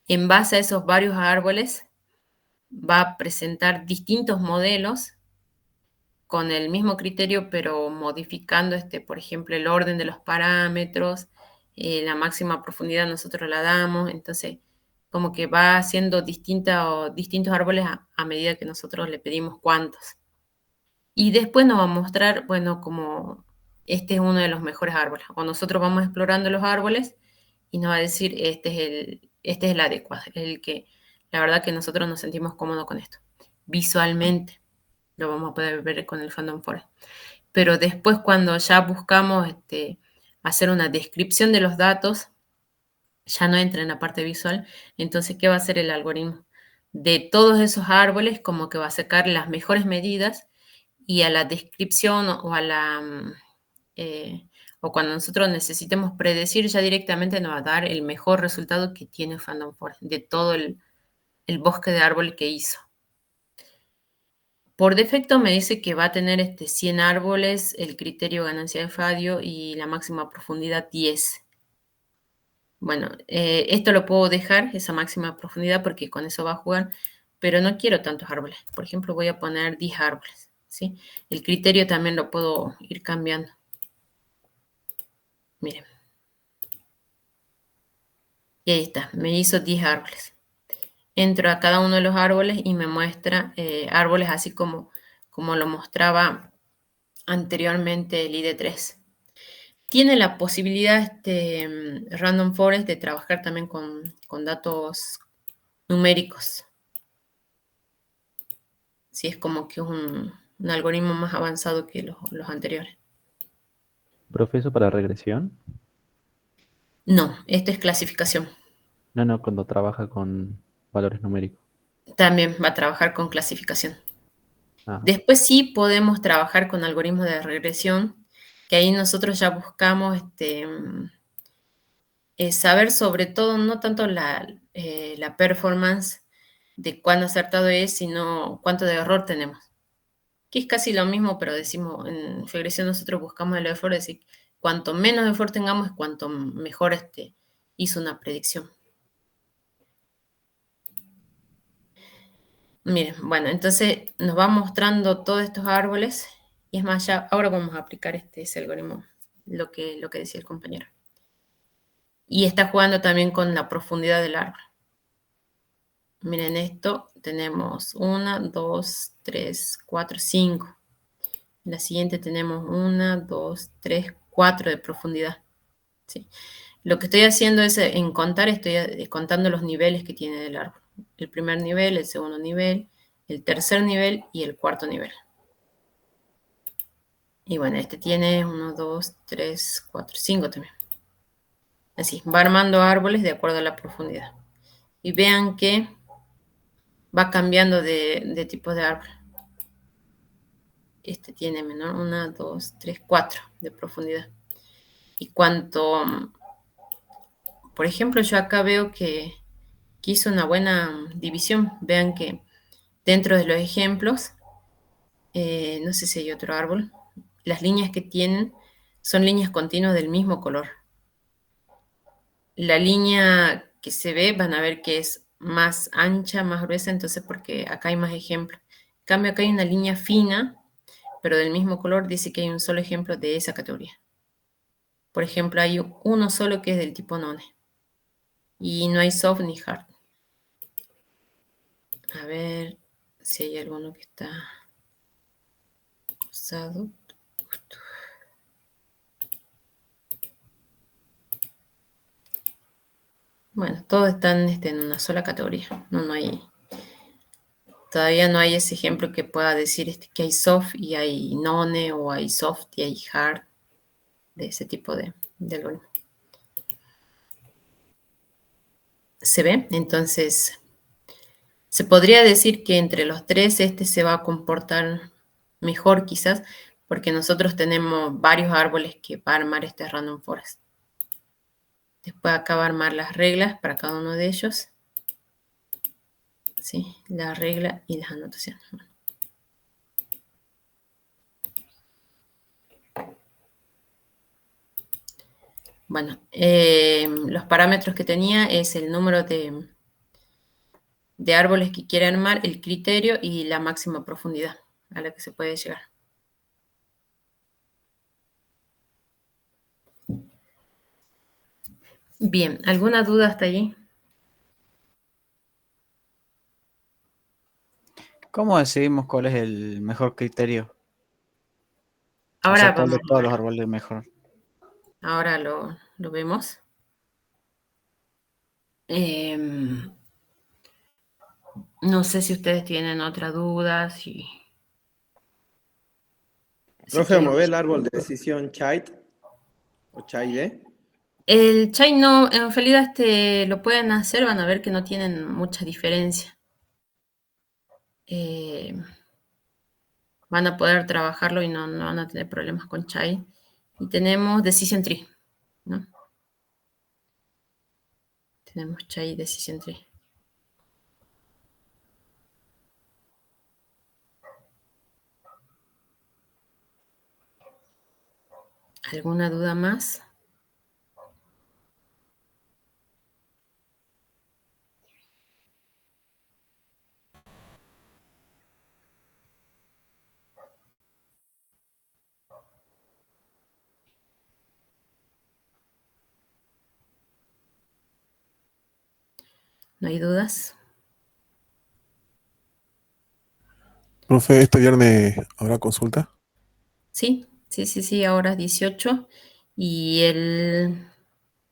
En base a esos varios árboles va a presentar distintos modelos con el mismo criterio, pero modificando, por ejemplo, el orden de los parámetros, la máxima profundidad nosotros la damos, entonces como que va haciendo distintos árboles a medida que nosotros le pedimos cuántos. Y después nos va a mostrar, bueno, como este es uno de los mejores árboles, o nosotros vamos explorando los árboles y nos va a decir, este es el adecuado, el que la verdad que nosotros nos sentimos cómodos con esto. Visualmente lo vamos a poder ver con el Random Forest. Pero después cuando ya buscamos hacer una descripción de los datos, ya no entra en la parte visual. Entonces, ¿qué va a hacer el algoritmo? De todos esos árboles, como que va a sacar las mejores medidas y a la descripción o a la... o cuando nosotros necesitemos predecir, ya directamente nos va a dar el mejor resultado que tiene Random Forest de todo el bosque de árbol que hizo. Por defecto me dice que va a tener 100 árboles, el criterio ganancia de Fadio y la máxima profundidad 10. Bueno, esto lo puedo dejar, esa máxima profundidad, porque con eso va a jugar, pero no quiero tantos árboles. Por ejemplo, voy a poner 10 árboles, ¿sí? El criterio también lo puedo ir cambiando. Miren. Y ahí está, me hizo 10 árboles. Entro a cada uno de los árboles y me muestra árboles así como lo mostraba anteriormente el ID3. Tiene la posibilidad Random Forest de trabajar también con datos numéricos. Sí, es como que un algoritmo más avanzado que los anteriores. ¿Profesor para regresión? No, esto es clasificación. No, no, cuando trabaja con valores numéricos. También va a trabajar con clasificación. Ah, Después sí podemos trabajar con algoritmos de regresión, que ahí nosotros ya buscamos saber sobre todo, no tanto la performance de cuán acertado es, sino cuánto de error tenemos. Que es casi lo mismo, pero decimos, en regresión nosotros buscamos el error, es decir, cuanto menos error tengamos, cuanto mejor hizo una predicción. Miren, bueno, entonces nos va mostrando todos estos árboles, y es más, ya ahora vamos a aplicar ese algoritmo lo que decía el compañero. Y está jugando también con la profundidad del árbol. Miren esto, tenemos 1, 2, 3, 4, 5. En la siguiente tenemos 1, 2, 3, 4 de profundidad. ¿Sí? Lo que estoy haciendo es, en contar, estoy contando los niveles que tiene el árbol. El primer nivel, el segundo nivel, el tercer nivel y el cuarto nivel. Y bueno, este tiene 1, 2, 3, 4, 5 también. Así, va armando árboles de acuerdo a la profundidad. Y vean que va cambiando de tipo de árbol. Este tiene menor, 1, 2, 3, 4 de profundidad. Y cuanto, por ejemplo, yo acá veo que hizo una buena división. Vean que dentro de los ejemplos, no sé si hay otro árbol, las líneas que tienen son líneas continuas del mismo color. La línea que se ve, van a ver que es más ancha, más gruesa, entonces porque acá hay más ejemplos. En cambio, acá hay una línea fina, pero del mismo color, dice que hay un solo ejemplo de esa categoría. Por ejemplo, hay uno solo que es del tipo none. Y no hay soft ni hard. A ver si hay alguno que está usado. Bueno, todos están en una sola categoría. No hay, todavía no hay ese ejemplo que pueda decir que hay soft y hay none, o hay soft y hay hard, de ese tipo de algoritmo. ¿Se ve? Entonces, se podría decir que entre los tres este se va a comportar mejor quizás, porque nosotros tenemos varios árboles que va a armar este random forest. Después acá va a armar las reglas para cada uno de ellos. ¿Sí? La regla y las anotaciones. Bueno, los parámetros que tenía es el número de árboles que quiere armar, el criterio y la máxima profundidad a la que se puede llegar. Bien, ¿alguna duda hasta allí? ¿Cómo decidimos cuál es el mejor criterio? O Ahora sea, cuál vamos de a todos ver. los árboles es mejor. Ahora lo vemos. No sé si ustedes tienen otra duda, si Profe, quieren. vamos a ver el árbol de decisión Child o Child. El chai no, en realidad lo pueden hacer, van a ver que no tienen mucha diferencia. Van a poder trabajarlo y no van a tener problemas con chai. Y tenemos decision tree, ¿no? Tenemos chai y decision tree. ¿Alguna duda más? ¿No hay dudas? Profe, este viernes habrá consulta. Sí, ahora es 18. Y el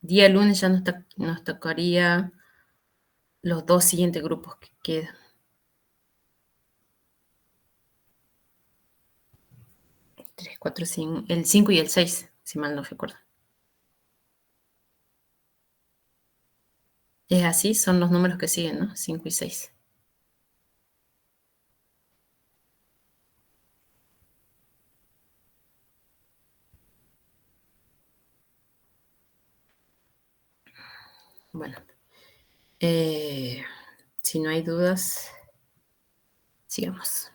día lunes ya nos tocaría los dos siguientes grupos que quedan. 3, 4, 5, el 5 y el 6, si mal no recuerdo. Es así, son los números que siguen, ¿no? 5 y 6. Bueno, si no hay dudas, sigamos.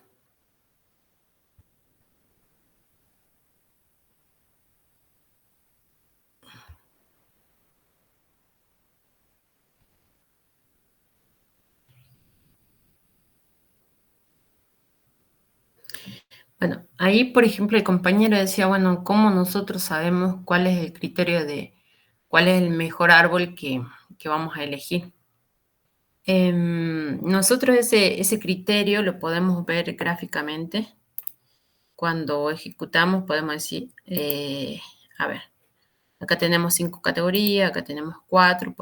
Bueno, ahí, por ejemplo, el compañero decía, bueno, ¿cómo nosotros sabemos cuál es el criterio de cuál es el mejor árbol que vamos a elegir? Nosotros ese criterio lo podemos ver gráficamente. Cuando ejecutamos podemos decir, a ver, acá tenemos 5 categorías, acá tenemos 4,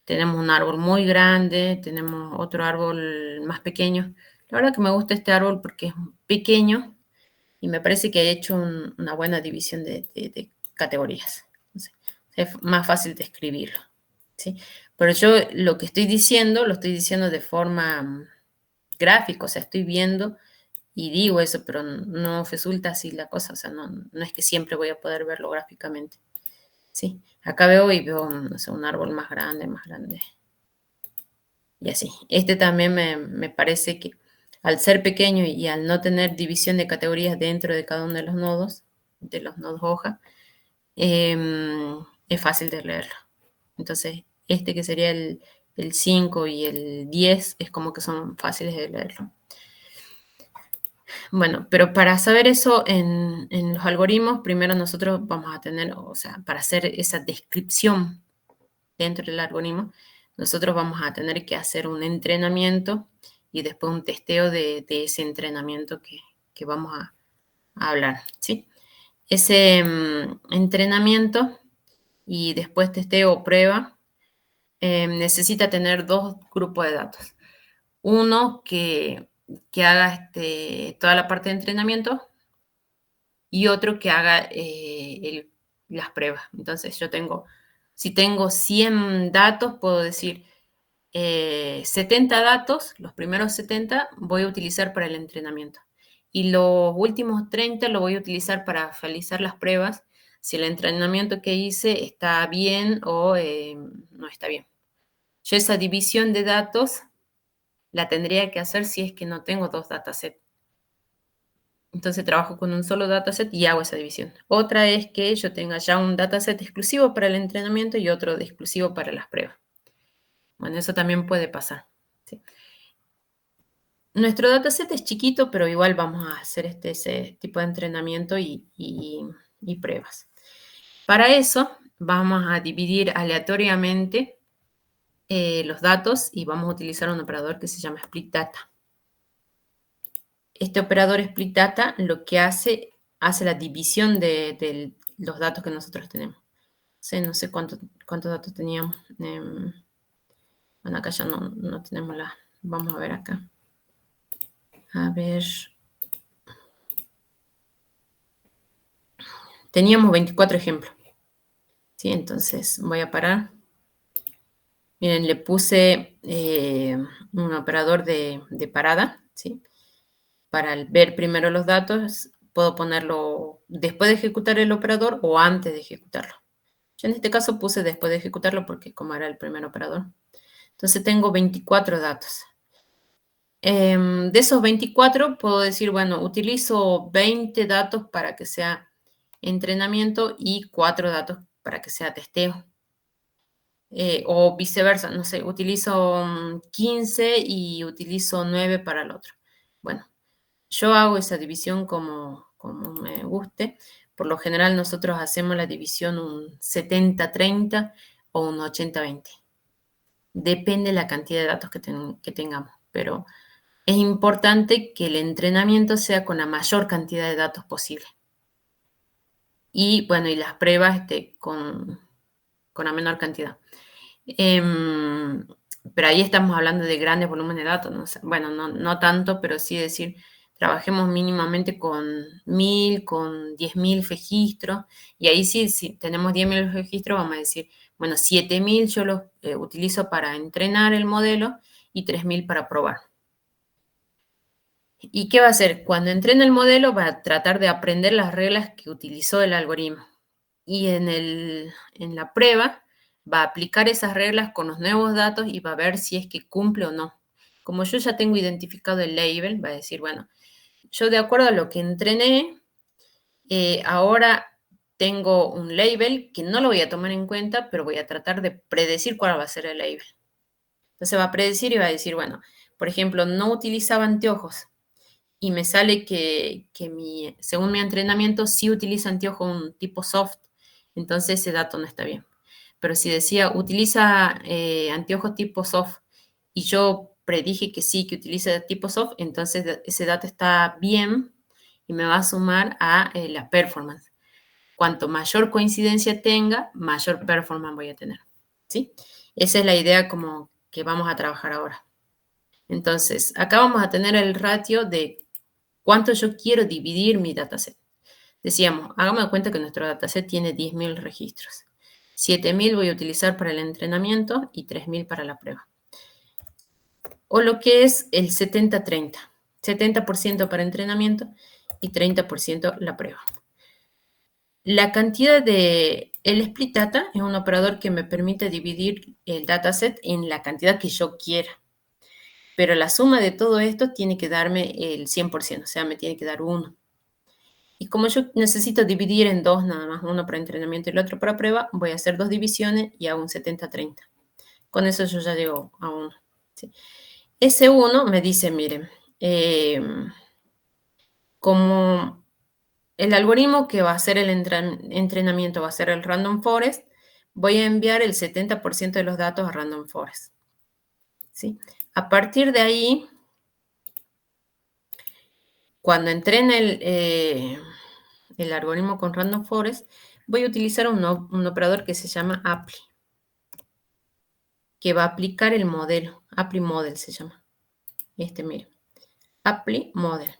tenemos un árbol muy grande, tenemos otro árbol más pequeño. La verdad que me gusta este árbol porque es pequeño y me parece que he hecho una buena división de categorías. Entonces, es más fácil de escribirlo, ¿sí? Pero yo lo que estoy diciendo, lo estoy diciendo de forma gráfica, o sea, estoy viendo y digo eso, pero no resulta así la cosa, o sea, no es que siempre voy a poder verlo gráficamente, ¿sí? Acá veo y veo, no sé, un árbol más grande, y así. Este también me parece que al ser pequeño y al no tener división de categorías dentro de cada uno de los nodos hoja, es fácil de leerlo. Entonces, este que sería el 5 y el 10 es como que son fáciles de leerlo. Bueno, pero para saber eso en los algoritmos, primero nosotros vamos a tener, o sea, para hacer esa descripción dentro del algoritmo, nosotros vamos a tener que hacer un entrenamiento y después un testeo de ese entrenamiento que vamos a hablar, ¿sí? Ese entrenamiento y después testeo o prueba necesita tener 2 grupos de datos. Uno que haga toda la parte de entrenamiento y otro que haga las pruebas. Entonces si tengo 100 datos, puedo decir 70 datos, los primeros 70 voy a utilizar para el entrenamiento. Y los últimos 30 lo voy a utilizar para realizar las pruebas, si el entrenamiento que hice está bien o no está bien. Yo esa división de datos la tendría que hacer si es que no tengo 2 datasets. Entonces trabajo con un solo dataset y hago esa división. Otra es que yo tenga ya un dataset exclusivo para el entrenamiento y otro exclusivo para las pruebas. Bueno, eso también puede pasar, ¿sí? Nuestro dataset es chiquito, pero igual vamos a hacer ese tipo de entrenamiento y pruebas. Para eso vamos a dividir aleatoriamente los datos y vamos a utilizar un operador que se llama split data. Este operador split data lo que hace la división de los datos que nosotros tenemos. No sé cuántos datos teníamos. Bueno, acá ya no tenemos vamos a ver acá. A ver. Teníamos 24 ejemplos. ¿Sí? Entonces voy a parar. Miren, le puse un operador de parada, ¿sí? Para ver primero los datos, puedo ponerlo después de ejecutar el operador o antes de ejecutarlo. Yo en este caso puse después de ejecutarlo porque como era el primer operador. Entonces tengo 24 datos. De esos 24 puedo decir, bueno, utilizo 20 datos para que sea entrenamiento y 4 datos para que sea testeo. O viceversa, no sé, utilizo 15 y utilizo 9 para el otro. Bueno, yo hago esa división como me guste. Por lo general nosotros hacemos la división un 70-30 o un 80-20. Depende de la cantidad de datos que tengamos, pero es importante que el entrenamiento sea con la mayor cantidad de datos posible. Y bueno, y las pruebas con la menor cantidad. Pero ahí estamos hablando de grandes volúmenes de datos, ¿no? O sea, bueno, no tanto, pero sí decir, trabajemos mínimamente con 1000, con 10.000 registros, y ahí sí, si tenemos 10.000 registros, vamos a decir, bueno, 7.000 yo los utilizo para entrenar el modelo y 3.000 para probar. ¿Y qué va a hacer? Cuando entrene el modelo va a tratar de aprender las reglas que utilizó el algoritmo. Y en la prueba va a aplicar esas reglas con los nuevos datos y va a ver si es que cumple o no. Como yo ya tengo identificado el label, va a decir, bueno, yo de acuerdo a lo que entrené, ahora tengo un label que no lo voy a tomar en cuenta, pero voy a tratar de predecir cuál va a ser el label. Entonces va a predecir y va a decir, bueno, por ejemplo, no utilizaba anteojos. y me sale que según mi entrenamiento sí utiliza anteojo un tipo soft, entonces ese dato no está bien. Pero si decía utiliza anteojos tipo soft y yo predije que sí, que utiliza tipo soft, entonces ese dato está bien y me va a sumar a la performance. Cuanto mayor coincidencia tenga, mayor performance voy a tener, ¿sí? Esa es la idea como que vamos a trabajar ahora. Entonces, acá vamos a tener el ratio de cuánto yo quiero dividir mi dataset. Decíamos, hagamos de cuenta que nuestro dataset tiene 10.000 registros. 7.000 voy a utilizar para el entrenamiento y 3.000 para la prueba. O lo que es el 70-30. 70% para entrenamiento y 30% la prueba. La cantidad de... El split data es un operador que me permite dividir el dataset en la cantidad que yo quiera. Pero la suma de todo esto tiene que darme el 100%, o sea, me tiene que dar 1. Y como yo necesito dividir en 2 nada más, uno para entrenamiento y el otro para prueba, voy a hacer 2 divisiones y hago un 70-30. Con eso yo ya llego a 1. ¿Sí? Ese 1 me dice, miren, como el algoritmo que va a hacer el entrenamiento va a ser el Random Forest, voy a enviar el 70% de los datos a Random Forest. ¿Sí? A partir de ahí, cuando entrene el algoritmo con Random Forest, voy a utilizar un operador que se llama apply, que va a aplicar el modelo. Apply Model se llama. Mire. Apply Model.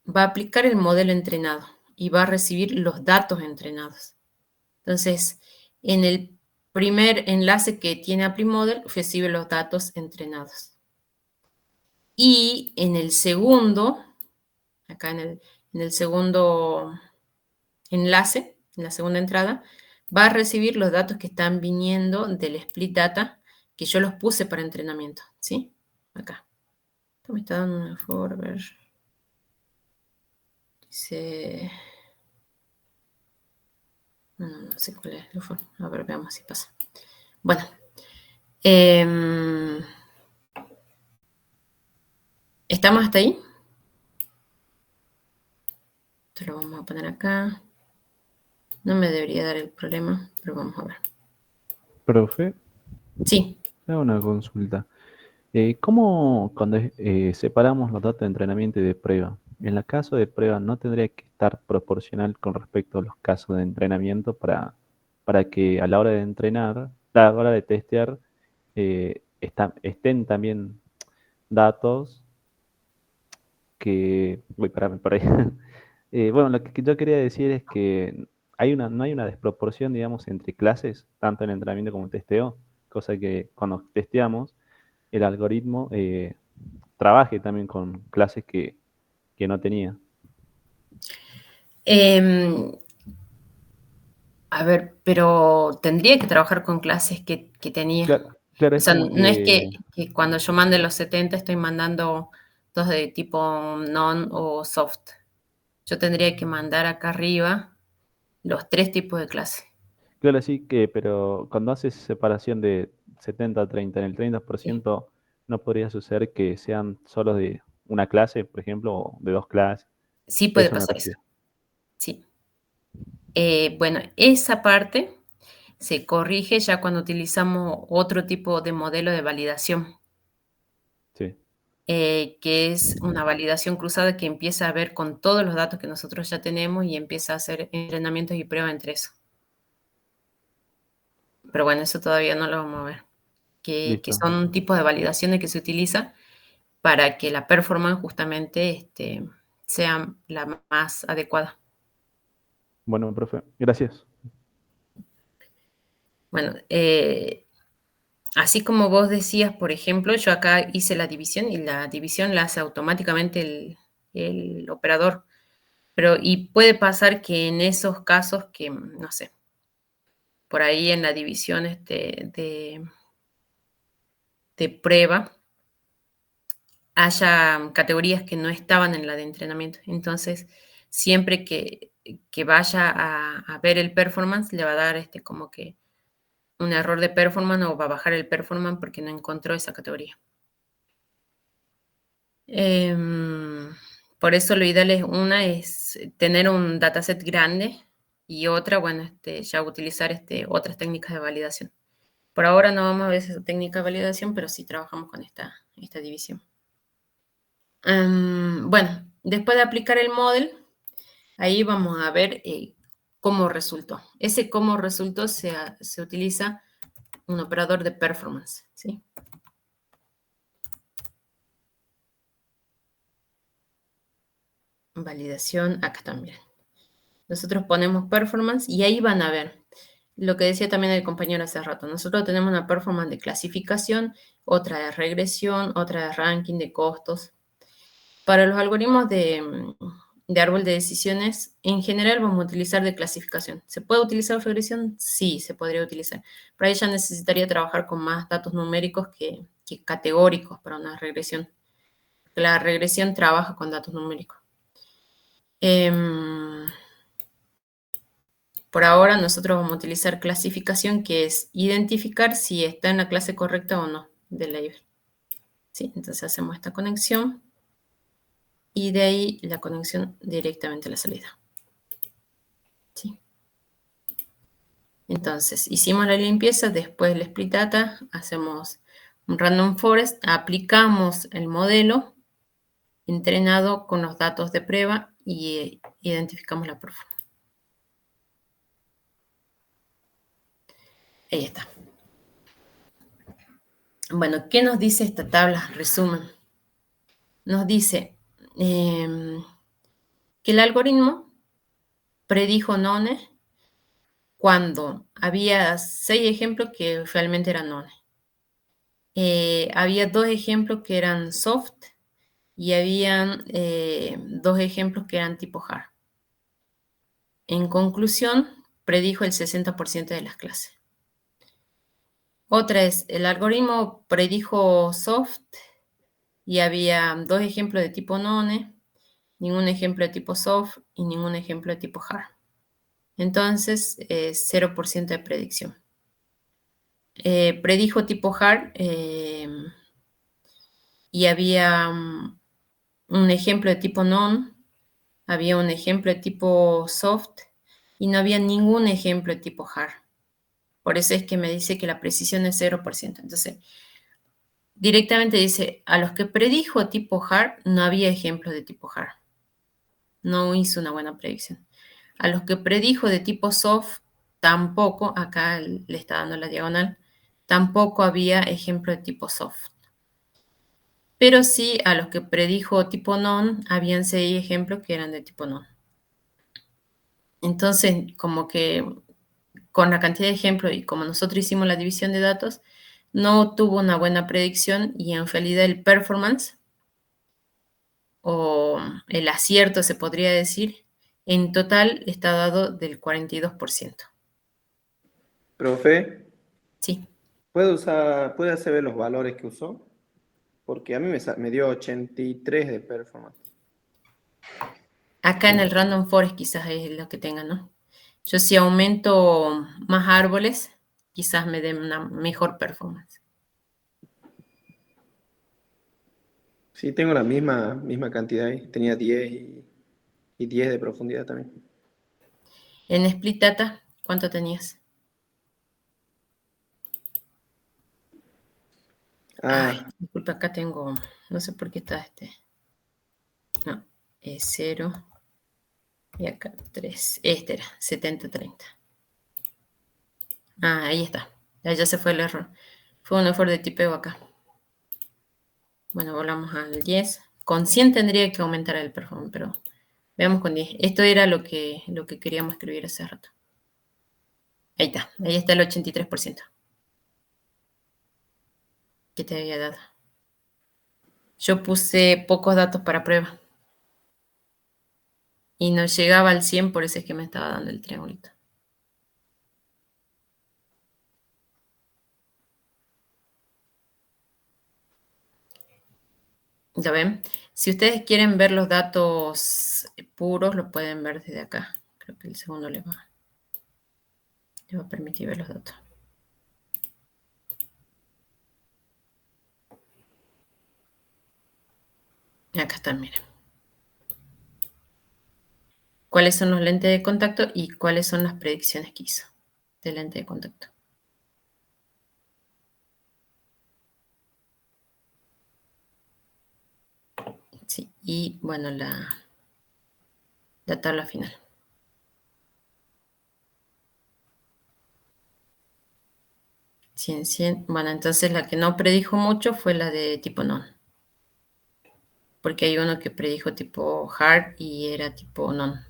Va a aplicar el modelo entrenado y va a recibir los datos entrenados. Entonces, en el primer enlace que tiene Apply Model, recibe los datos entrenados. Y en el segundo, acá en el segundo enlace, en la segunda entrada, va a recibir los datos que están viniendo del split data que yo los puse para entrenamiento, ¿sí? Acá. Esto me está dando una forward. Dice... No sé cuál es el for. A ver, veamos si pasa. Bueno. ¿Estamos hasta ahí? Esto lo vamos a poner acá. No me debería dar el problema, pero vamos a ver. Profe, Sí. hago una consulta. ¿Cómo cuando separamos los datos de entrenamiento y de prueba? En el caso de prueba, ¿no tendría que estar proporcional con respecto a los casos de entrenamiento para que a la hora de entrenar, a la hora de testear, estén también datos que... Voy para por ahí. Bueno, lo que yo quería decir es que no hay una desproporción, digamos, entre clases, tanto en entrenamiento como en testeo, cosa que cuando testeamos, el algoritmo trabaje también con clases que no tenía. A ver, pero tendría que trabajar con clases que tenía. Claro, O es sea, como no es que... que cuando yo mande los 70 estoy mandando dos de tipo non o soft. Yo tendría que mandar acá arriba los 3 tipos de clase. Claro, sí, pero cuando haces separación de 70-30, en el Sí, 30% no podría suceder que sean solo de una clase, por ejemplo, o de dos clases. sí puede Eso me pasar eso. refiero. Sí. Bueno, esa parte se corrige ya cuando utilizamos otro tipo de modelo de validación, Sí. que es una validación cruzada que empieza a ver con todos los datos que nosotros ya tenemos y empieza a hacer entrenamientos y pruebas entre eso. Pero bueno, eso todavía no lo vamos a ver, que Listo. son un tipo de validaciones que se utiliza para que la performance justamente sea la más adecuada. Bueno, profe, gracias. Bueno, así como vos decías, por ejemplo, yo acá hice la división y la división la hace automáticamente el operador. Y puede pasar que en esos casos que, no sé, por ahí en la división de prueba haya categorías que no estaban en la de entrenamiento. Entonces, siempre que vaya a ver el performance, le va a dar como que un error de performance o va a bajar el performance porque no encontró esa categoría. Por eso lo ideal es tener un dataset grande y otra, bueno, ya utilizar otras técnicas de validación. Por ahora no vamos a ver esa técnica de validación, pero sí trabajamos con esta división. Bueno, después de aplicar el model, ahí vamos a ver cómo resultó. Ese cómo resultó se utiliza un operador de performance, ¿sí? Validación, acá también. Nosotros ponemos performance y ahí van a ver lo que decía también el compañero hace rato. Nosotros tenemos una performance de clasificación, otra de regresión, otra de ranking de costos. Para los algoritmos de árbol de decisiones, en general vamos a utilizar de clasificación. ¿Se puede utilizar regresión? Sí, se podría utilizar. Para ella necesitaría trabajar con más datos numéricos que categóricos para una regresión. La regresión trabaja con datos numéricos. Por ahora nosotros vamos a utilizar clasificación, que es identificar si está en la clase correcta o no del label. ¿Sí? Entonces hacemos esta conexión y de ahí la conexión directamente a la salida. ¿Sí? Entonces hicimos la limpieza, después el split data, hacemos un random forest, aplicamos el modelo entrenado con los datos de prueba y identificamos la performance. Ahí está. Bueno, ¿qué nos dice esta tabla? Resumen. Nos dice que el algoritmo predijo none cuando había 6 ejemplos que realmente eran none. Había 2 ejemplos que eran soft y habían 2 ejemplos que eran tipo hard. En conclusión, predijo el 60% de las clases. Otra es, el algoritmo predijo soft y había 2 ejemplos de tipo none, ningún ejemplo de tipo soft y ningún ejemplo de tipo hard. Entonces, 0% de predicción. Predijo tipo hard y había un ejemplo de tipo none, había un ejemplo de tipo soft y no había ningún ejemplo de tipo hard. Por eso es que me dice que la precisión es 0%. Entonces, directamente dice, a los que predijo tipo hard, no había ejemplos de tipo hard. No hizo una buena predicción. A los que predijo de tipo soft, tampoco, acá le está dando la diagonal, tampoco había ejemplo de tipo soft. Pero sí, a los que predijo tipo non, habían 6 ejemplos que eran de tipo non. Entonces, como que con la cantidad de ejemplos y como nosotros hicimos la división de datos, no tuvo una buena predicción y en realidad el performance o el acierto, se podría decir, en total está dado del 42%. Profe, Sí. ¿puede hacer ver los valores que usó? Porque a mí me dio 83 de performance. Acá en el random forest quizás es lo que tenga, ¿no? Yo si aumento más árboles, quizás me dé una mejor performance. Sí, tengo la misma cantidad ahí. Tenía 10 y 10 de profundidad también. En split data, ¿cuánto tenías? Ay, disculpa, acá tengo, no sé por qué está no, es 0 y acá 3. Este era 70-30. Ahí está. Ya se fue el error. Fue un error de tipeo acá. Bueno, volvamos al 10. Con 100 tendría que aumentar el performance, pero veamos con 10. Esto era lo que queríamos escribir hace rato. Ahí está el 83% que te había dado. Yo puse pocos datos para prueba. Y no llegaba al 100, por eso es que me estaba dando el triangulito. ¿Ya ven? Si ustedes quieren ver los datos puros, lo pueden ver desde acá. Creo que el segundo les va a permitir ver los datos. Acá están, miren. ¿Cuáles son los lentes de contacto y cuáles son las predicciones que hizo de lente de contacto? Sí, y bueno, la tabla final. 100, 100. Bueno, entonces la que no predijo mucho fue la de tipo non. Porque hay uno que predijo tipo hard y era tipo non.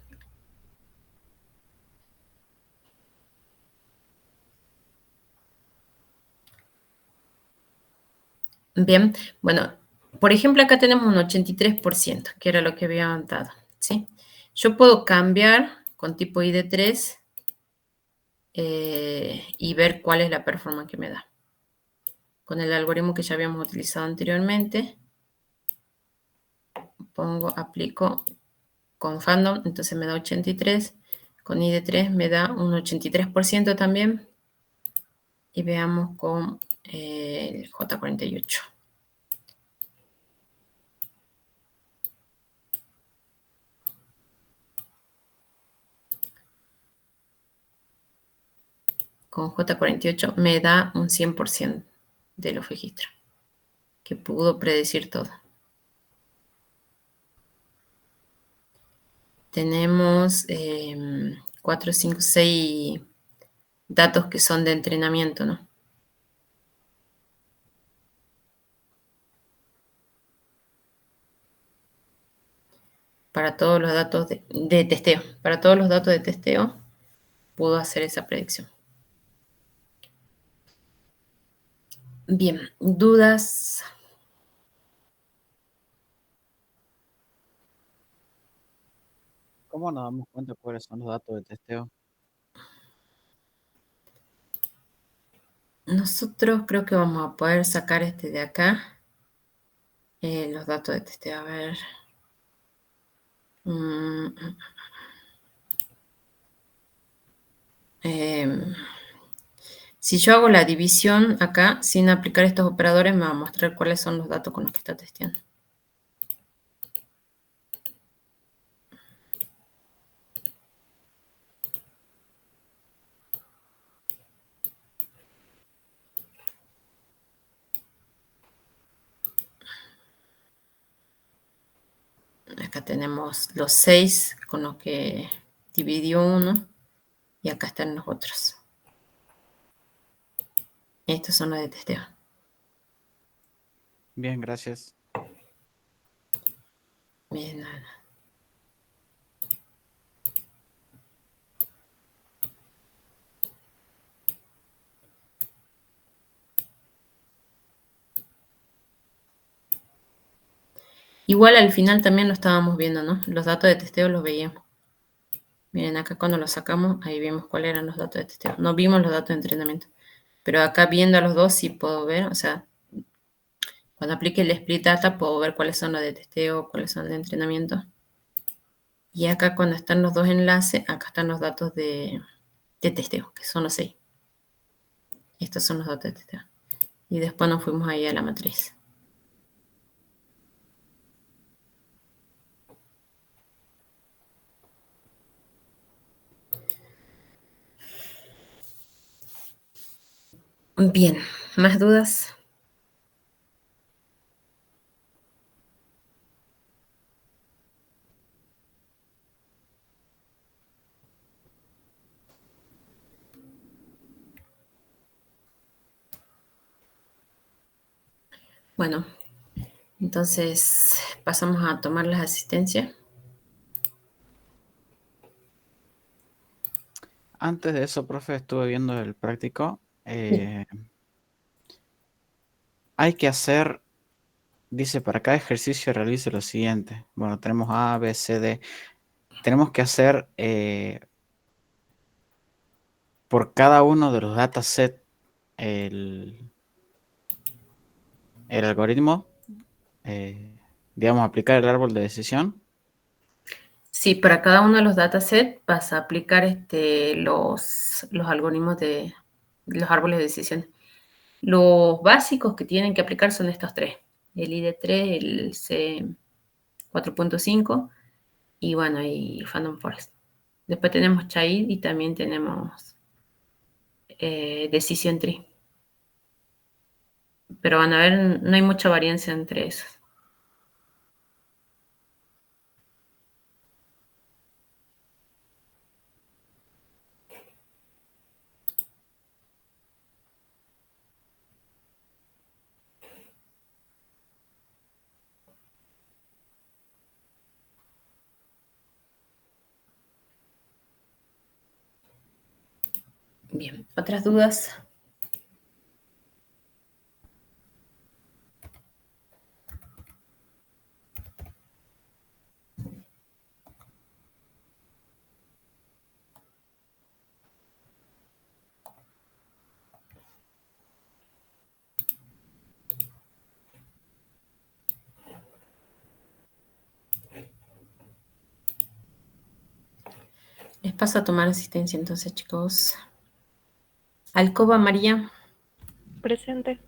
Bien, bueno, por ejemplo, acá tenemos un 83%, que era lo que había dado, ¿sí? Yo puedo cambiar con tipo ID3 y ver cuál es la performance que me da. Con el algoritmo que ya habíamos utilizado anteriormente, aplico con Fandom, entonces me da 83, con ID3 me da un 83% también, y veamos con el J48. Con J48 me da un 100% de los registros, que pudo predecir todo. Tenemos 4, 5, 6 datos que son de entrenamiento, ¿no? Para todos los datos de testeo. Para todos los datos de testeo pudo hacer esa predicción. Bien, ¿dudas? ¿Cómo nos damos cuenta cuáles son los datos de testeo? Nosotros creo que vamos a poder sacar de acá. Los datos de testeo, a ver. Si yo hago la división acá, sin aplicar estos operadores, me va a mostrar cuáles son los datos con los que está testeando. Acá tenemos los 6 con los que dividió uno. Y acá están los otros. Estos son los de testeo. Bien, gracias. Bien, nada. Igual al final también lo estábamos viendo, ¿no? Los datos de testeo los veíamos. Miren, acá cuando los sacamos, ahí vimos cuáles eran los datos de testeo. No vimos los datos de entrenamiento. Pero acá viendo a los dos sí puedo ver, o sea, cuando aplique el split data puedo ver cuáles son los de testeo, cuáles son de entrenamiento. Y acá cuando están los dos enlaces, acá están los datos de testeo, que son los 6. Estos son los datos de testeo. Y después nos fuimos ahí a la matriz. Bien, ¿más dudas? Bueno, entonces pasamos a tomar las asistencias. Antes de eso, profe, estuve viendo el práctico. Hay que hacer, dice, para cada ejercicio realice lo siguiente. Bueno, tenemos A, B, C, D. Tenemos que hacer por cada uno de los datasets el algoritmo, digamos, aplicar el árbol de decisión. Sí, para cada uno de los datasets vas a aplicar los algoritmos de los árboles de decisión. Los básicos que tienen que aplicar son estos tres. El ID3, el C, 4.5. Y bueno, y Phantom Forest. Después tenemos Child y también tenemos Decision Tree. Pero van a ver, no hay mucha varianza entre esos. Bien, ¿otras dudas? Les paso a tomar asistencia entonces, chicos. Alcoba María. Presente.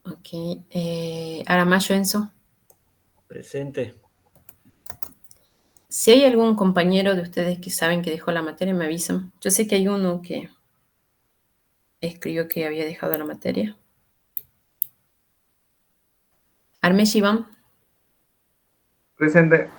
Ok. Aramayo Enzo. Presente. Si hay algún compañero de ustedes que saben que dejó la materia, me avisan. Yo sé que hay uno que escribió que había dejado la materia. Armesh Iván. Presente.